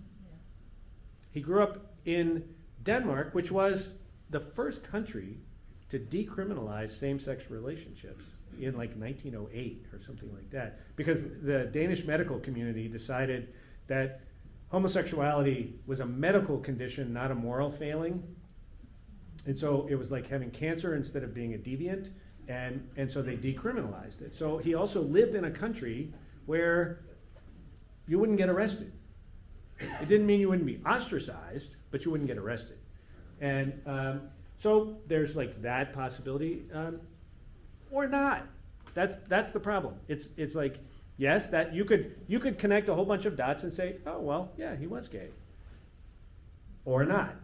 He grew up in Denmark, which was the first country to decriminalize same-sex relationships in like 1908 or something like that, because the Danish medical community decided that homosexuality was a medical condition, not a moral failing. And so it was like having cancer instead of being a deviant, and so they decriminalized it. So he also lived in a country where you wouldn't get arrested. It didn't mean you wouldn't be ostracized, but you wouldn't get arrested. And so there's like that possibility, or not. That's the problem. It's like, yes, that you could connect a whole bunch of dots and say, oh well, yeah, he was gay, or not.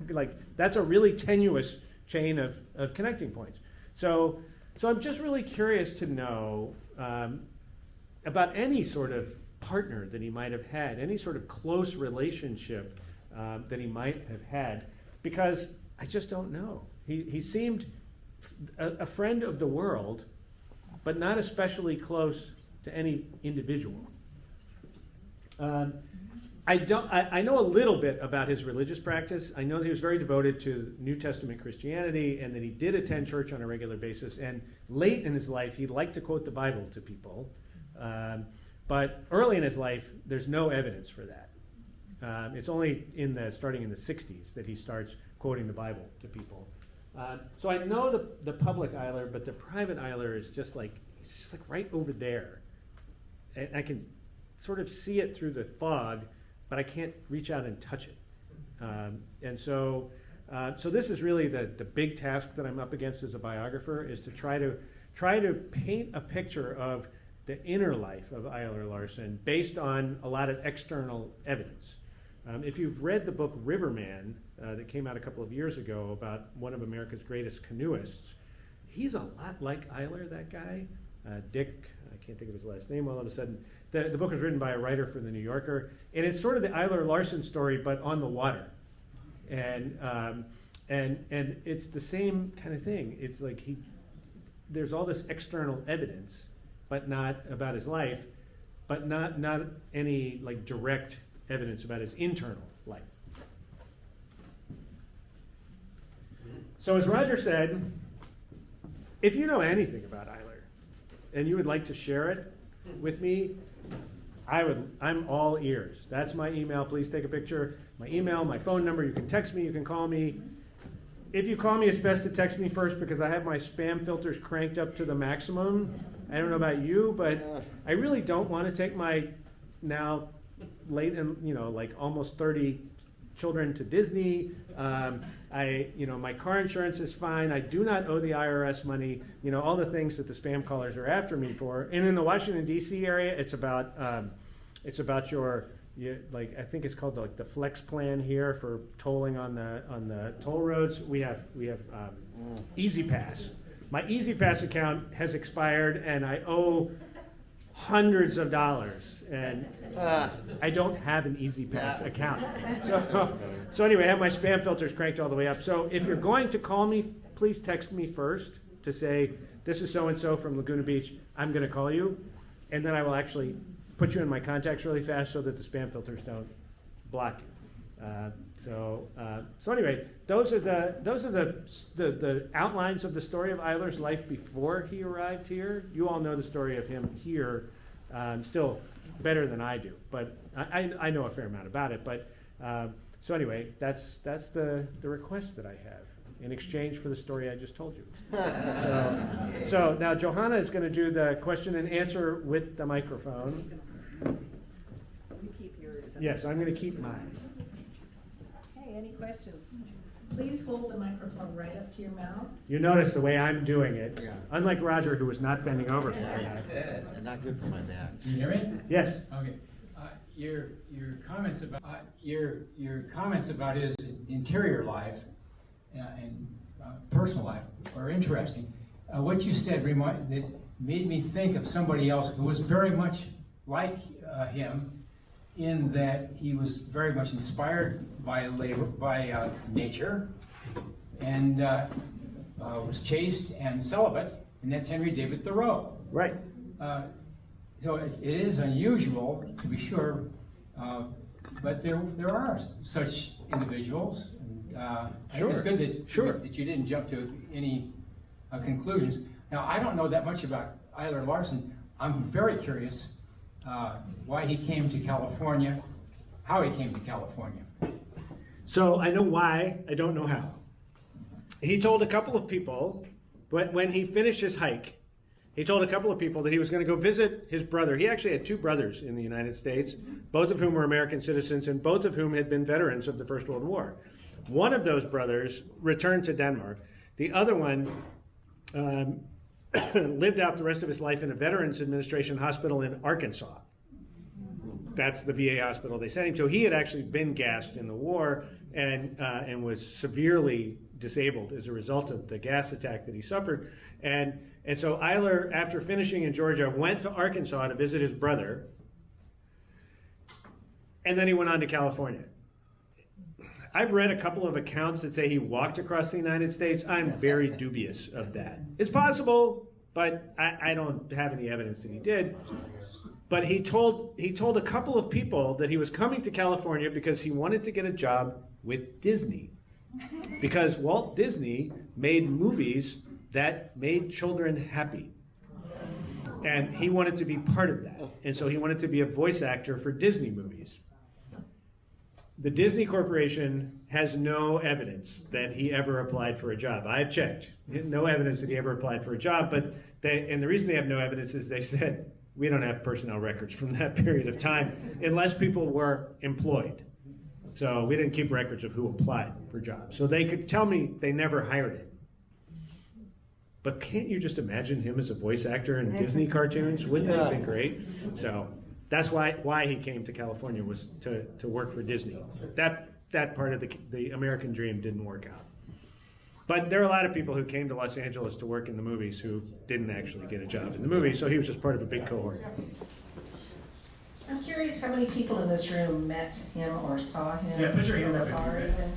Like that's a really tenuous chain of connecting points. So I'm just really curious to know about any sort of partner that he might have had, any sort of close relationship that he might have had, because I just don't know. He seemed a friend of the world, but not especially close to any individual. I know a little bit about his religious practice. I know that he was very devoted to New Testament Christianity and that he did attend church on a regular basis. And late in his life, he liked to quote the Bible to people. But early in his life, there's no evidence for that. It's only starting in the 60s that he starts quoting the Bible to people. So I know the public Eiler, but the private Eiler is just like right over there. And I can sort of see it through the fog, but I can't reach out and touch it. And so this is really the big task that I'm up against as a biographer, is to try to paint a picture of the inner life of Eiler Larsen based on a lot of external evidence. If you've read the book Riverman that came out a couple of years ago about one of America's greatest canoeists, he's a lot like Eiler, that guy. Dick, I can't think of his last name all of a sudden. The book was written by a writer for the New Yorker, and it's sort of the Eiler Larsen story, but on the water. And it's the same kind of thing. It's like there's all this external evidence, but not about his life, but not any like direct evidence about his internal life. So as Roger said, if you know anything about Eiler and you would like to share it with me, I'm all ears. That's my email. Please take a picture. My email, my phone number. You can text me. You can call me. If you call me, it's best to text me first because I have my spam filters cranked up to the maximum. I don't know about you, but I really don't want to take my now late and like almost 30 children to Disney. My car insurance is fine. I do not owe the IRS money. All the things that the spam callers are after me for. And in the Washington D.C. area, it's about your I think it's called the Flex plan here for tolling on the toll roads. We have Easy Pass. My Easy Pass account has expired, and I owe hundreds of dollars. And I don't have an Easy Pass account. So anyway, I have my spam filters cranked all the way up. So if you're going to call me, please text me first to say, this is so-and-so from Laguna Beach. I'm going to call you. And then I will actually put you in my contacts really fast so that the spam filters don't block you. So anyway, those are the outlines of the story of Eiler's life before he arrived here. You all know the story of him here, still better than I do, but I know a fair amount about it. But so anyway, that's the request that I have in exchange for the story I just told you. So now Johanna is going to do the question and answer with the microphone. So you keep yours. Yes, I'm going to keep mine. Okay, any questions? Please hold the microphone right up to your mouth. You notice the way I'm doing it, Yeah. unlike Roger, who was not bending over for that. Not good for my back. Can you hear me? Yes. Okay. Your comments about your comments about his interior life and personal life are interesting. What you said that made me think of somebody else who was very much like him, in that he was very much inspired by nature, and was chaste and celibate, and that's Henry David Thoreau. Right. So it is unusual, to be sure, but there are such individuals. And, I think it's good that you didn't jump to any conclusions. Now, I don't know that much about Eiler Larsen. I'm very curious why he came to California, how he came to California. So I know why, I don't know how. He told a couple of people, but when he finished his hike, he told a couple of people that he was going to go visit his brother. He actually had two brothers in the United States, both of whom were American citizens and both of whom had been veterans of the First World War. One of those brothers returned to Denmark. The other one lived out the rest of his life in a Veterans Administration hospital in Arkansas. That's the VA hospital they sent him to. He had actually been gassed in the war and was severely disabled as a result of the gas attack that he suffered. And so Eiler, after finishing in Georgia, went to Arkansas to visit his brother, and then he went on to California. I've read a couple of accounts that say he walked across the United States. I'm very dubious of that. It's possible, but I don't have any evidence that he did. But he told a couple of people that he was coming to California because he wanted to get a job with Disney. Because Walt Disney made movies that made children happy. And he wanted to be part of that. And so he wanted to be a voice actor for Disney movies. The Disney Corporation has no evidence that he ever applied for a job. I've checked. No evidence that he ever applied for a job, and the reason they have no evidence is they said, we don't have personnel records from that period of time unless people were employed. So we didn't keep records of who applied for jobs. So they could tell me they never hired him. But can't you just imagine him as a voice actor in Disney cartoons? Wouldn't that have been great? So that's why he came to California, was to work for Disney. That part of the American dream didn't work out. But there are a lot of people who came to Los Angeles to work in the movies who didn't actually get a job in the movies, so he was just part of a big cohort. I'm curious how many people in this room met him or saw him. Yeah, put your hand from up if you afar met. even.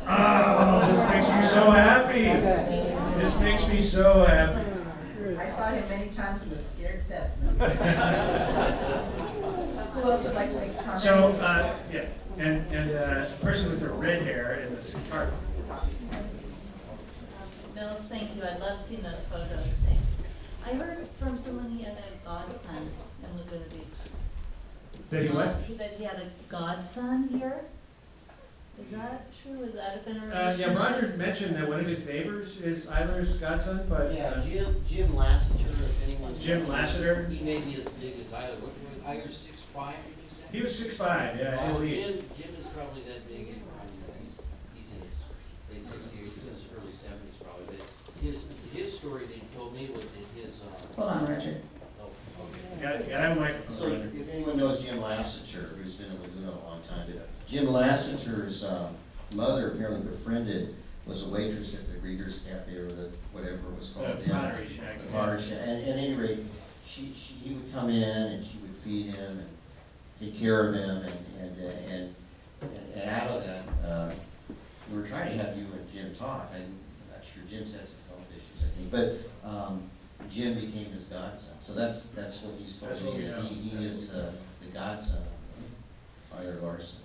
Oh, this makes me so happy. This makes me so happy. I saw him many times and was scared to death. Who else would like to make a comment? So, yeah, and the person with the red hair in this part. Mills, thank you. I love seeing those photos. Thanks. I heard from someone he had a godson in Laguna Beach. Did he what? That he had a godson here. Is that true? Would that have been a relationship? Yeah, Roger mentioned that one of his neighbors is Eiler's godson, but Yeah, Jim Lassiter, if anyone's. Jim Lassiter? He may be as big as Eiler. What, Eiler's 6'5", did you say? he was 6'5", yeah, at Oh, least. Jim is probably that big, and he's in his late 60s, he's in his early 70s probably, but his story that he told me was that his, Hold on, Roger. oh, You gotta have a microphone, So Roger. if anyone knows Jim Lassiter, who's been in Laguna a long time, Jim Lassiter's mother apparently befriended, was a waitress at the Reader's Cafe or the, whatever it was called then. Pottery Shack. The Pottery Shack. And at any rate, he would come in and she would feed him and take care of him and out of that, we were trying to have you and Jim talk. I'm not sure, Jim's had some health issues, I think, but Jim became his godson. So that's what he's told That's what me, we that know. he is the godson of Eiler Larsen.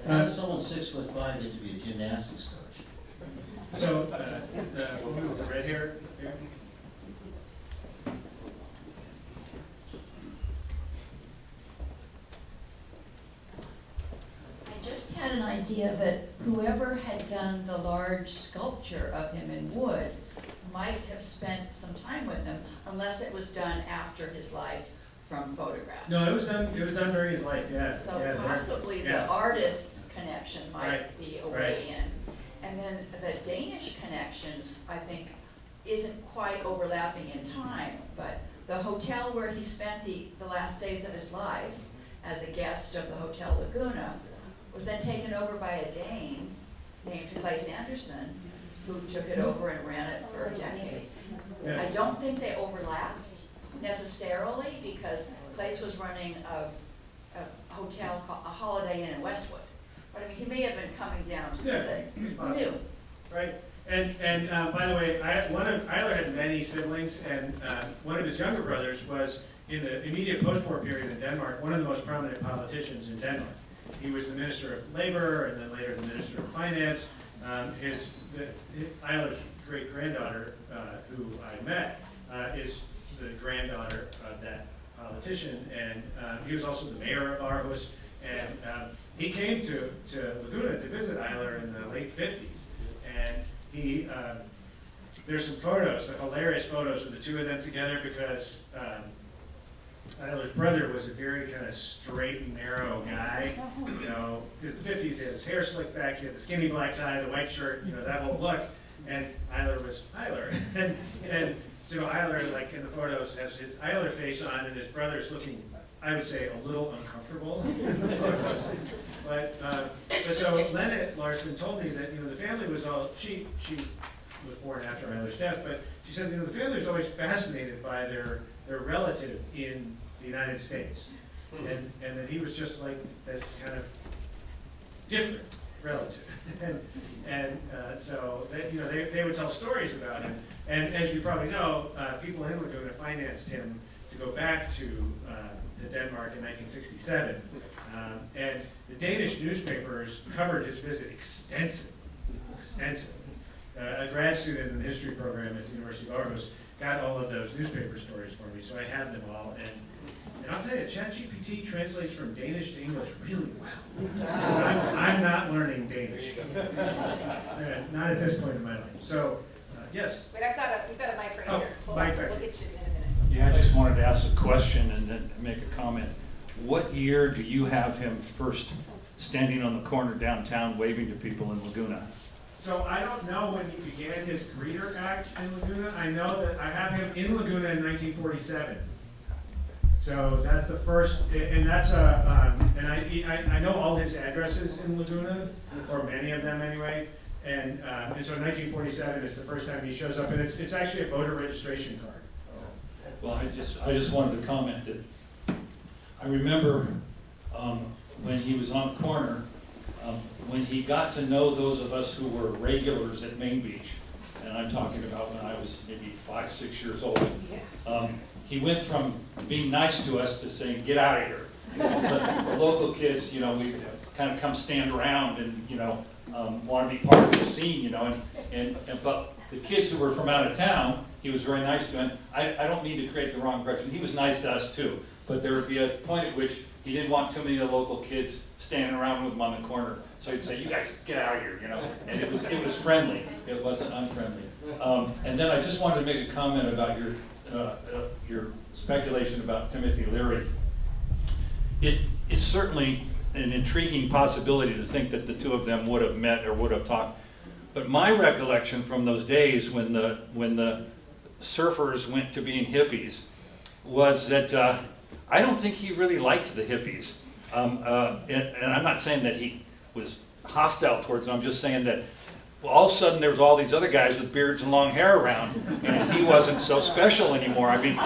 How does someone 6'5" get to be a gymnastics coach? So, the woman with the red hair here? I just had an idea that whoever had done the large sculpture of him in wood might have spent some time with him, unless it was done after his life from photographs. No, it was done during his life, yeah. So yeah, possibly yeah. the artist connection might Right, be a right. way in. And then the Danish connections, I think, isn't quite overlapping in time, but the hotel where he spent the last days of his life as a guest of the Hotel Laguna was then taken over by a Dane named Claes Anderson, who took it over and ran it for decades. Yeah. I don't think they overlapped necessarily, because Claes was running a hotel called a Holiday Inn in Westwood. But I mean, he may have been coming down to Yeah, visit. it's Who possible. knew? Right, and by the way, Eiler had many siblings, and one of his younger brothers was, in the immediate post-war period in Denmark, one of the most prominent politicians in Denmark. He was the Minister of Labor, and then later the Minister of Finance. Eiler's great-granddaughter, who I met, is the granddaughter of that politician, and he was also the mayor of Aarhus, and he came to Laguna to visit Eiler in the late 50s, and there's some photos, hilarious photos of the two of them together, because Eiler's brother was a very kind of straight and narrow guy, you know, because the 50s, he had his hair slicked back, he had the skinny black tie, the white shirt, you know, that whole look, and Eiler was Eiler, and so Eiler, like in the photos, has his Eiler face on, and his brother's looking, I would say, a little uncomfortable in the photos. But so Lena Larsen told me that, you know, the family was all, she was born after Eiler's death, but she said, you know, the family was always fascinated by their relative in the United States. And that he was just like this kind of different relative. and so they, you know, they would tell stories about him. And as you probably know, people in Laguna financed him to go back to Denmark in 1967. And the Danish newspapers covered his visit extensively. A grad student in the history program at the University of Aarhus got all of those newspaper stories for me, so I have them all. And I'll tell you, ChatGPT translates from Danish to English really well. I'm not learning Danish, not at this point in my life. So, yes. Wait, we've got a mic right Oh, here. Hold mic on, right we'll here. get you in a minute. Yeah, I just wanted to ask a question and then make a comment. What year do you have him first standing on the corner downtown waving to people in Laguna? So I don't know when he began his greeter act in Laguna. I know that I have him in Laguna in 1947. So that's the first, and that's and I know all his addresses in Laguna, or many of them anyway. And so 1947 is the first time he shows up, and it's actually a voter registration card. Well, I just wanted to comment that I remember when he was on the corner, when he got to know those of us who were regulars at Main Beach, and I'm talking about when I was maybe 5, 6 years old, he went from being nice to us to saying, "Get out of here." The local kids, you know, we kind of come stand around and, you know, want to be part of the scene, you know, but the kids who were from out of town, he was very nice to them. I don't mean to create the wrong impression. He was nice to us too, but there would be a point at which he didn't want too many of the local kids standing around with him on the corner. So he'd say, "You guys get out of here," you know, and it was friendly. It wasn't unfriendly. And then I just wanted to make a comment about your speculation about Timothy Leary. It is certainly an intriguing possibility to think that the two of them would have met or would have talked. But my recollection from those days when the surfers went to being hippies was that I don't think he really liked the hippies. And I'm not saying that he was hostile towards them. I'm just saying that all of a sudden there was all these other guys with beards and long hair around, and he wasn't so special anymore. I mean,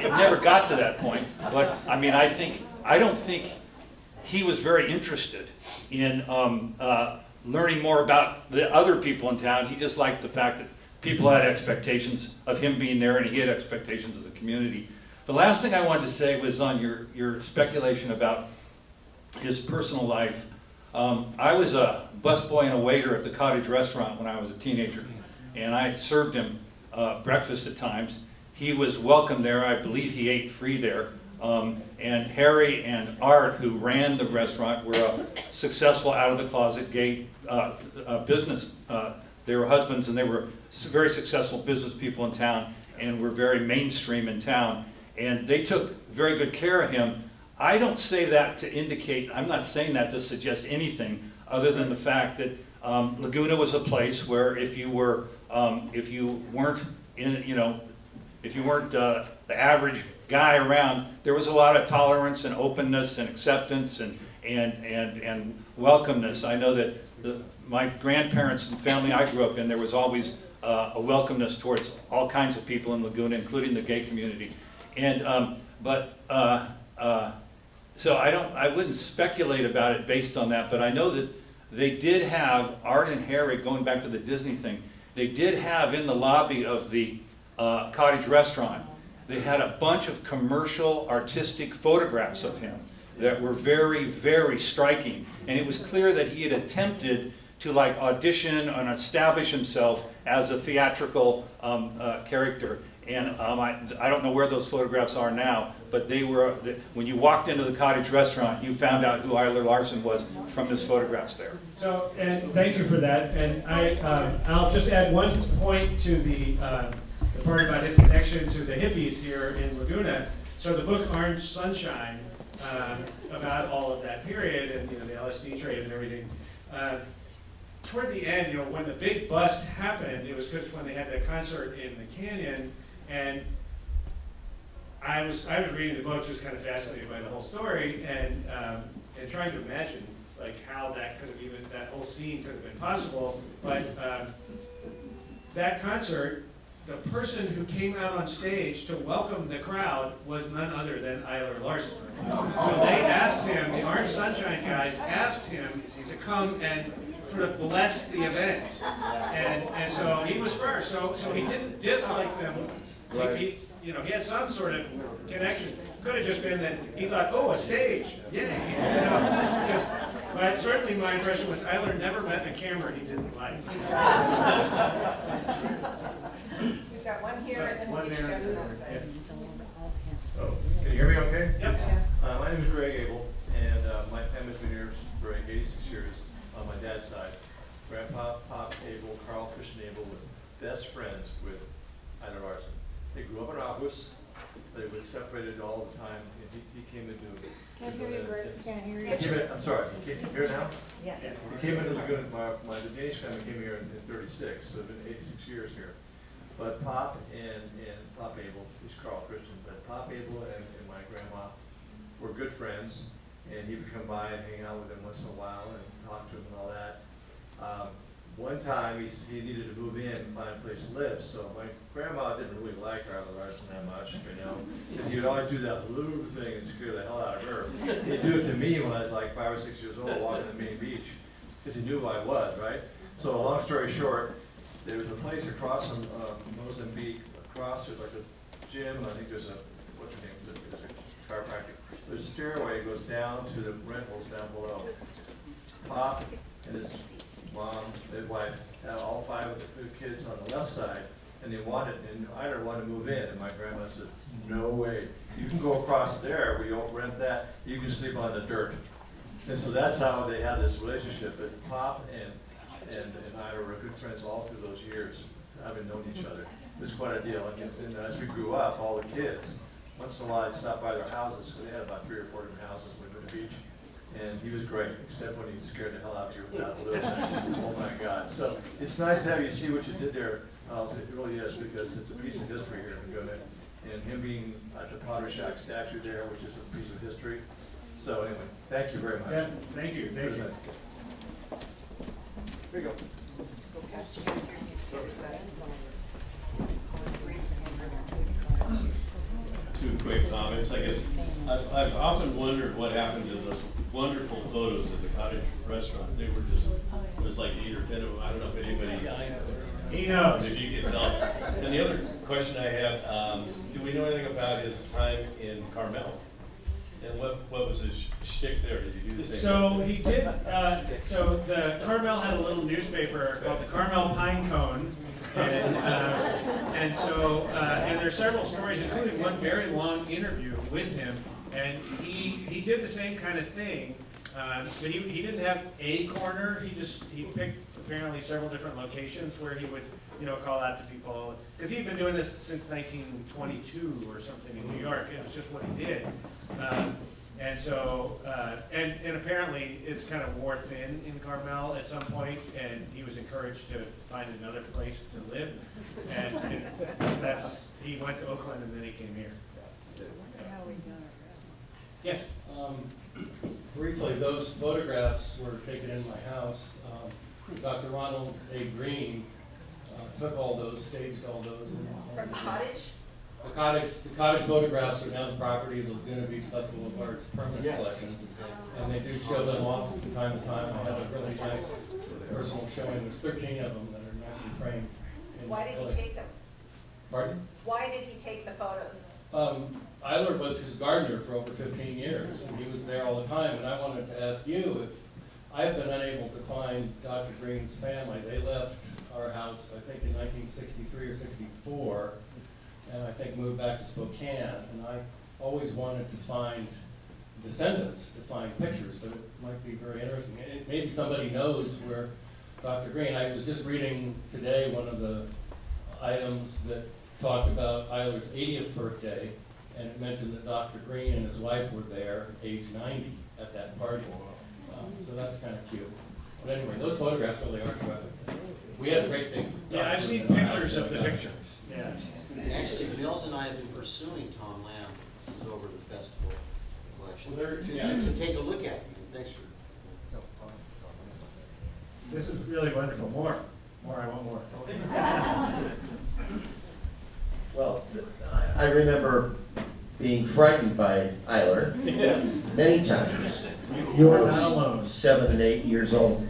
it never got to that point. But I mean, I don't think he was very interested in learning more about the other people in town. He just liked the fact that people had expectations of him being there, and he had expectations of the community. The last thing I wanted to say was on your speculation about his personal life. I was a busboy and a waiter at the Cottage restaurant when I was a teenager, and I served him breakfast at times. He was welcome there. I believe he ate free there. And Harry and Art, who ran the restaurant, were a successful out-of-the-closet gay business. They were husbands, and they were very successful business people in town, and were very mainstream in town. And they took very good care of him. I don't say that to indicate, I'm not saying that to suggest anything other than the fact that Laguna was a place where if you weren't the average guy around, there was a lot of tolerance and openness and acceptance and welcomeness. I know that my grandparents and family I grew up in, there was always a welcomeness towards all kinds of people in Laguna, including the gay community. And so I wouldn't speculate about it based on that, but I know that they did have, Art and Harry, going back to the Disney thing, they did have in the lobby of the Cottage restaurant, they had a bunch of commercial artistic photographs of him that were very, very striking. And it was clear that he had attempted to like audition and establish himself as a theatrical character. And I don't know where those photographs are now, but they were, when you walked into the Cottage restaurant, you found out who Eiler Larsen was from his photographs there. So, and thank you for that. And I'll just add one point to the part about his connection to the hippies here in Laguna. So the book Orange Sunshine, about all of that period and the LSD trade and everything. Toward the end, when the big bust happened, it was because when they had that concert in the canyon, and I was reading the book, just kind of fascinated by the whole story, and trying to imagine like how that whole scene could have been possible. But that concert, the person who came out on stage to welcome the crowd was none other than Eiler Larsen. So they asked him, the Orange Sunshine guys asked him to come and sort of bless the event. And so he was first. So he didn't dislike them. He had some sort of connection. Could have just been that he thought, oh, a stage, yay. But certainly my impression was Eiler never met a camera he didn't like. We've got one here, and then we'll get you guys on that side. Oh, can you hear me okay? Yep. Yeah. My name is Greg Abel, and my family's been here for 86 years on my dad's side. Grandpa, Pop Abel, Carl Christian Abel was best friends with Eiler Larsen. They grew up in Aarhus, but they were separated all the time, and he came into. Can't hear you, Greg. Can't hear He came in, I'm sorry, he came here now? Yeah. He came into Laguna, the Danish family came here in 36, so it's been 86 years here. But Pop and Pop Abel, he's Carl Christian, but Pop Abel and my grandma were good friends, and he would come by and hang out with them once in a while and talk to him and all that. One time, he needed to move in and find a place to live, so my grandma didn't really like Eiler Larsen that much, because he would always do that little thing and scare the hell out of her. He'd do it to me when I was like 5 or 6 years old, walking the main beach, because he knew who I was, right? So long story short, there was a place across from Mozambique, across there's like a gym, I think there's a, what's her name, there's a chiropractic. There's a stairway goes down to the rentals down below. Pop and his mom, his wife, had all 5 of the kids on the left side, and Eiler wanted to move in, and my grandma said, no way. You can go across there, we don't rent that, you can sleep on the dirt. And so that's how they had this relationship, but Pop and Eiler were good friends all through those years, having known each other. It was quite a deal, and as we grew up, all the kids, once in a while I'd stop by their houses, so they had about 3 or 4 different houses when we went to the beach. And he was great, except when he scared the hell out of you with that little, oh my God. So it's nice to have you see what you did there, Miles. It really is, because it's a piece of history here in Laguna. And him being at the Potter Shack statue there, which is a piece of history. So anyway, thank you very much. Yeah, thank you, thank you. Here you go. Go past you guys here. Two quick comments, I guess. I've often wondered what happened to those wonderful photos of the cottage restaurant. They were just, it was like 8 or 10 of them. I don't know if anybody, He knows. if you can tell us. And the other question I have, do we know anything about his time in Carmel? And what was his shtick there? Did he do the same So thing? he did, so the Carmel had a little newspaper called the Carmel Pine Cone. And so, and there's several stories, including one very long interview with him. And he did the same kind of thing. So he didn't have a corner, he picked apparently several different locations where he would, call out to people. Because he'd been doing this since 1922 or something in New York. It was just what he did. And so, and apparently it's kind of wore thin in Carmel at some point, and he was encouraged to find another place to live. And he went to Oakland and then he came here. Yes? Briefly, those photographs were taken in my house. Dr. Ronald A. Green took all those, staged all those. From the cottage? The cottage photographs are now the property of the Laguna Beach Festival of Arts permanent Yes. collection. And they do show them off from time to time. I had a really nice personal showing. There's 13 of them that are nicely framed. Why did he take them? Pardon? Why did he take the photos? Eiler was his gardener for over 15 years, and he was there all the time. And I wanted to ask you if I have been unable to find Dr. Green's family. They left our house, I think, in 1963 or 64, and I think moved back to Spokane. And I always wanted to find descendants, to find pictures, but it might be very interesting. And maybe somebody knows where Dr. Green. I was just reading today one of the items that talked about Eiler's 80th birthday, and it mentioned that Dr. Green and his wife were there, age 90, at that party. So that's kind of cute. But anyway, those photographs really are terrific. We had a great big. Yeah, I've seen pictures of the pictures. Yeah. Actually, Mills and I have been pursuing Tom Lamb, who's over the festival collection, Well, there- to take a look at it. Thanks for. This is really wonderful. More, I want more. Well, I remember being frightened by Eiler many times. You are I was not alone. 7 and 8 years old.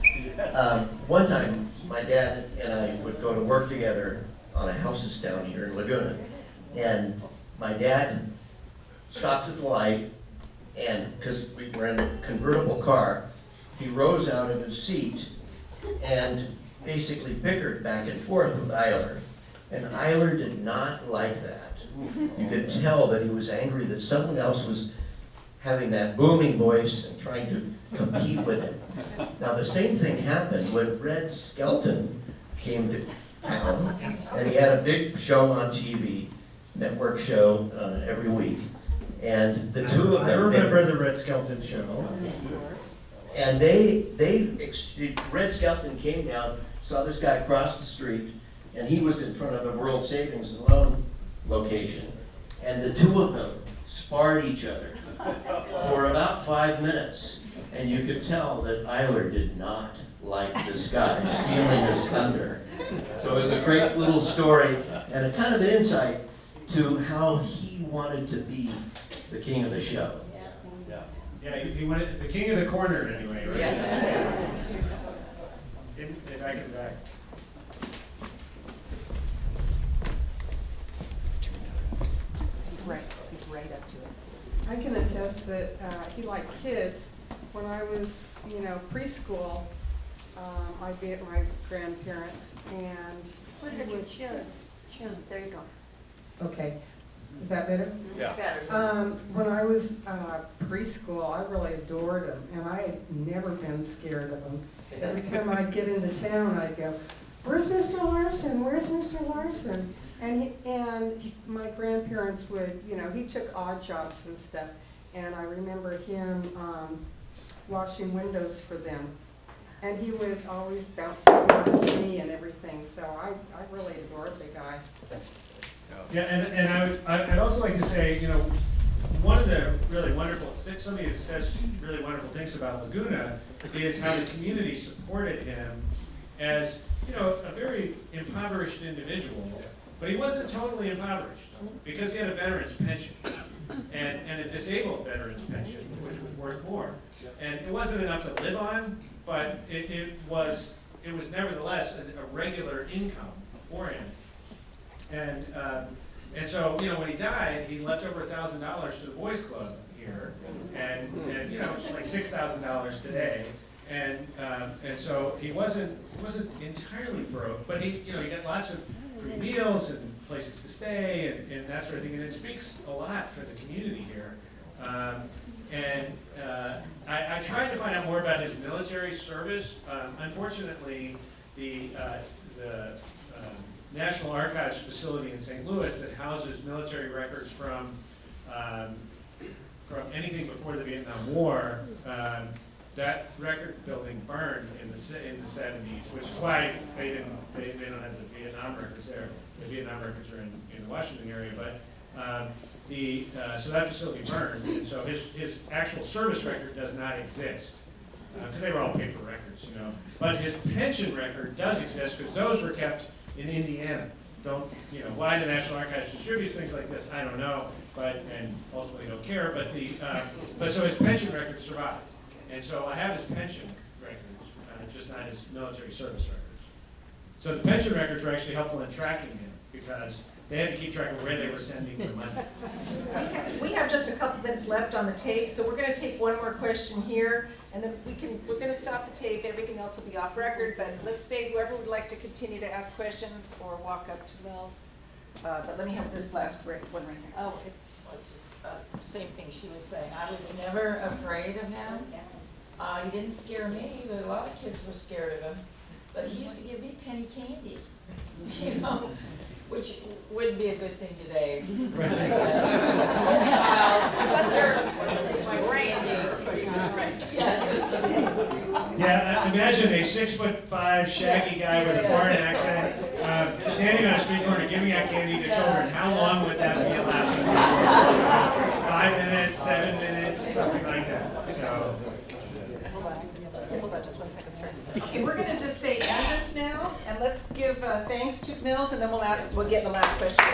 One time, my dad and I would go to work together on a houses down here in Laguna. And my dad stopped at the light, and because we were in a convertible car, he rose out of his seat and basically bickered back and forth with Eiler. And Eiler did not like that. You could tell that he was angry that someone else was having that booming voice and trying to compete with him. Now, the same thing happened when Red Skelton came to town, and he had a big show on TV, network show every week. And the two of them... I remember the Red Skelton show. And Red Skelton came down, saw this guy cross the street, and he was in front of the World Savings and Loan location. And the two of them sparred each other for about 5 minutes. And you could tell that Eiler did not like this guy stealing his thunder. So it was a great little story and a kind of an insight to how he wanted to be the king of the show. Yeah, he wanted the king of the corner anyway, right? Yeah. Back in the back. Speak right up to it. I can attest that he liked kids. When I was, preschool, I'd be at my grandparents, and Look at your chin. There you go. okay, is that better? Yeah. Better. When I was preschool, I really adored him, and I had never been scared of him. Every time I'd get into town, I'd go, "Where's Mr. Larsen? Where's Mr. Larsen?" And my grandparents would, he took odd jobs and stuff, and I remember him washing windows for them. And he would always bounce towards me and everything, so I really adored the guy. Yeah, and I'd also like to say, one of the really wonderful, somebody that says really wonderful things about Laguna is how the community supported him as, a very impoverished individual, but he wasn't totally impoverished because he had a veteran's pension and a disabled veteran's pension, which was worth more. And it wasn't enough to live on, but it was nevertheless a regular income for him. And so, when he died, he left over $1,000 to the Boys Club here, and it's like $6,000 today. And so he wasn't entirely broke, but he got lots of free meals and places to stay and that sort of thing. And it speaks a lot for the community here. I tried to find out more about his military service. Unfortunately, the National Archives facility in St. Louis that houses military records from anything before the Vietnam War, that record building burned in the 70s, which is why they don't have the Vietnam records there. The Vietnam records are in the Washington area, but so that facility burned, and so his actual service record does not exist because they were all paper records, But his pension record does exist because those were kept in Indiana. Why the National Archives distributes things like this, I don't know, and ultimately don't care. But so his pension record survived, and so I have his pension records, just not his military service records. So the pension records were actually helpful in tracking him because they had to keep track of where they were sending the money. We have just a couple minutes left on the tape, so we're going to take one more question here, and then we're going to stop the tape. Everything else will be off record, but let's say whoever would like to continue to ask questions or walk up to Mills. But let me have this last one right here. Oh, it was just same thing she was saying. I was never afraid of him. He didn't scare me, but a lot of kids were scared of him. But he used to give me penny candy, which wouldn't be a good thing today, I guess. My brandy, he was right. Yeah, imagine a 6'5" shaggy guy with a foreign accent standing on a street corner giving out candy to children. How long would that be allowed? 5 minutes, 7 minutes, something like that. So. Hold on just 1 second, sir. Okay, we're going to just say end this now, and let's give thanks to Mills, and then we'll get the last question.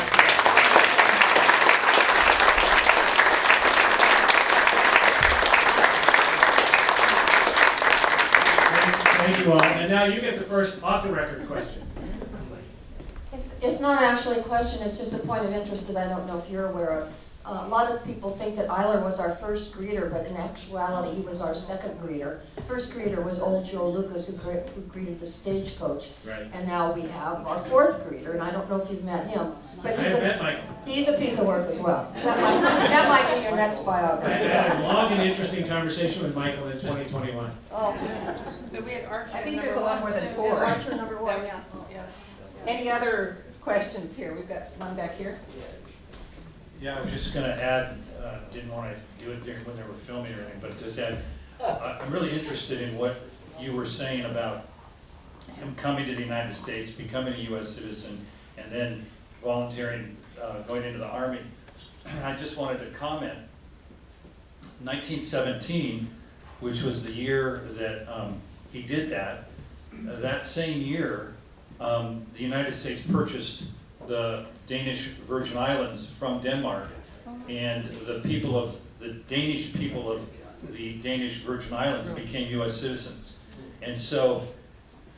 Thank you all. And now you get the first off-the-record question. It's not actually a question, it's just a point of interest that I don't know if you're aware of. A lot of people think that Eiler was our first greeter, but in actuality, he was our second greeter. First greeter was old Joe Lucas, who greeted the stagecoach. Right. And now we have our fourth greeter, and I don't know if you've met him, but I met Michael. he's a piece of work as well. That might be your next I biography. had a long and interesting conversation with Michael in 2021. Oh, But we had Archer I think number there's a lot more one, than too. four. Archer number one, That was- yeah. yeah. Any other questions here? We've got one back here. Yeah, I was just gonna add, didn't wanna do it during when they were filming or anything, but just add, I'm really interested in what you were saying about him coming to the United States, becoming a US citizen, and then volunteering, going into the Army. I just wanted to comment, 1917, which was the year that he did that, that same year, the United States purchased the Danish Virgin Islands from Denmark, and the Danish people of the Danish Virgin Islands became U.S. citizens. And so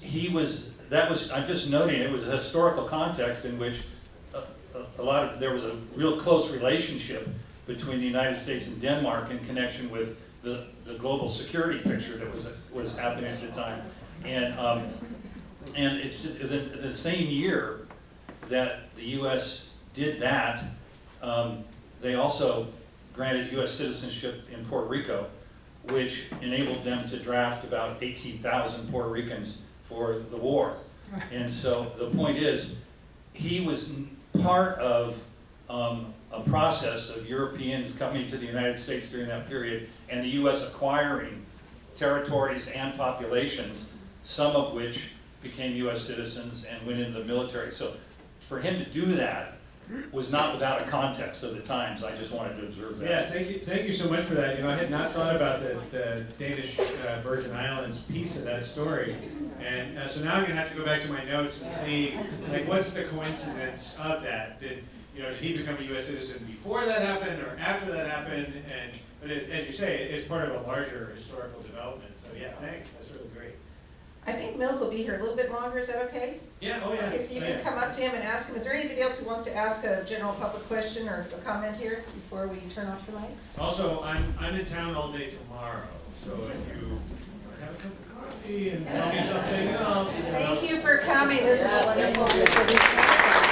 I'm just noting, it was a historical context in which there was a real close relationship between the United States and Denmark in connection with the global security picture that was happening at the time. And it's the same year that the U.S. did that, they also granted U.S. citizenship in Puerto Rico, which enabled them to draft about 18,000 Puerto Ricans for the war. And so the point is, he was part of a process of Europeans coming to the United States during that period, and the U.S. acquiring territories and populations, some of which became U.S. citizens and went into the military. So for him to do that was not without a context of the times. I just wanted to observe that. Yeah, thank you so much for that. You know, I had not thought about the Danish Virgin Islands piece of that story. And so now I'm gonna have to go back to my notes and see, like, what's the coincidence of that? Did he become a U.S. citizen before that happened or after that happened? But as you say, it's part of a larger historical development. So yeah, thanks. That's really great. I think Mills will be here a little bit longer. Is that okay? Yeah. Oh yeah. Okay, so you can come up to him and ask him. Is there anybody else who wants to ask a general public question or a comment here before we turn off the mics? Also, I'm in town all day tomorrow, so if you want to have a cup of coffee and tell me something else. Thank you for coming. This is wonderful.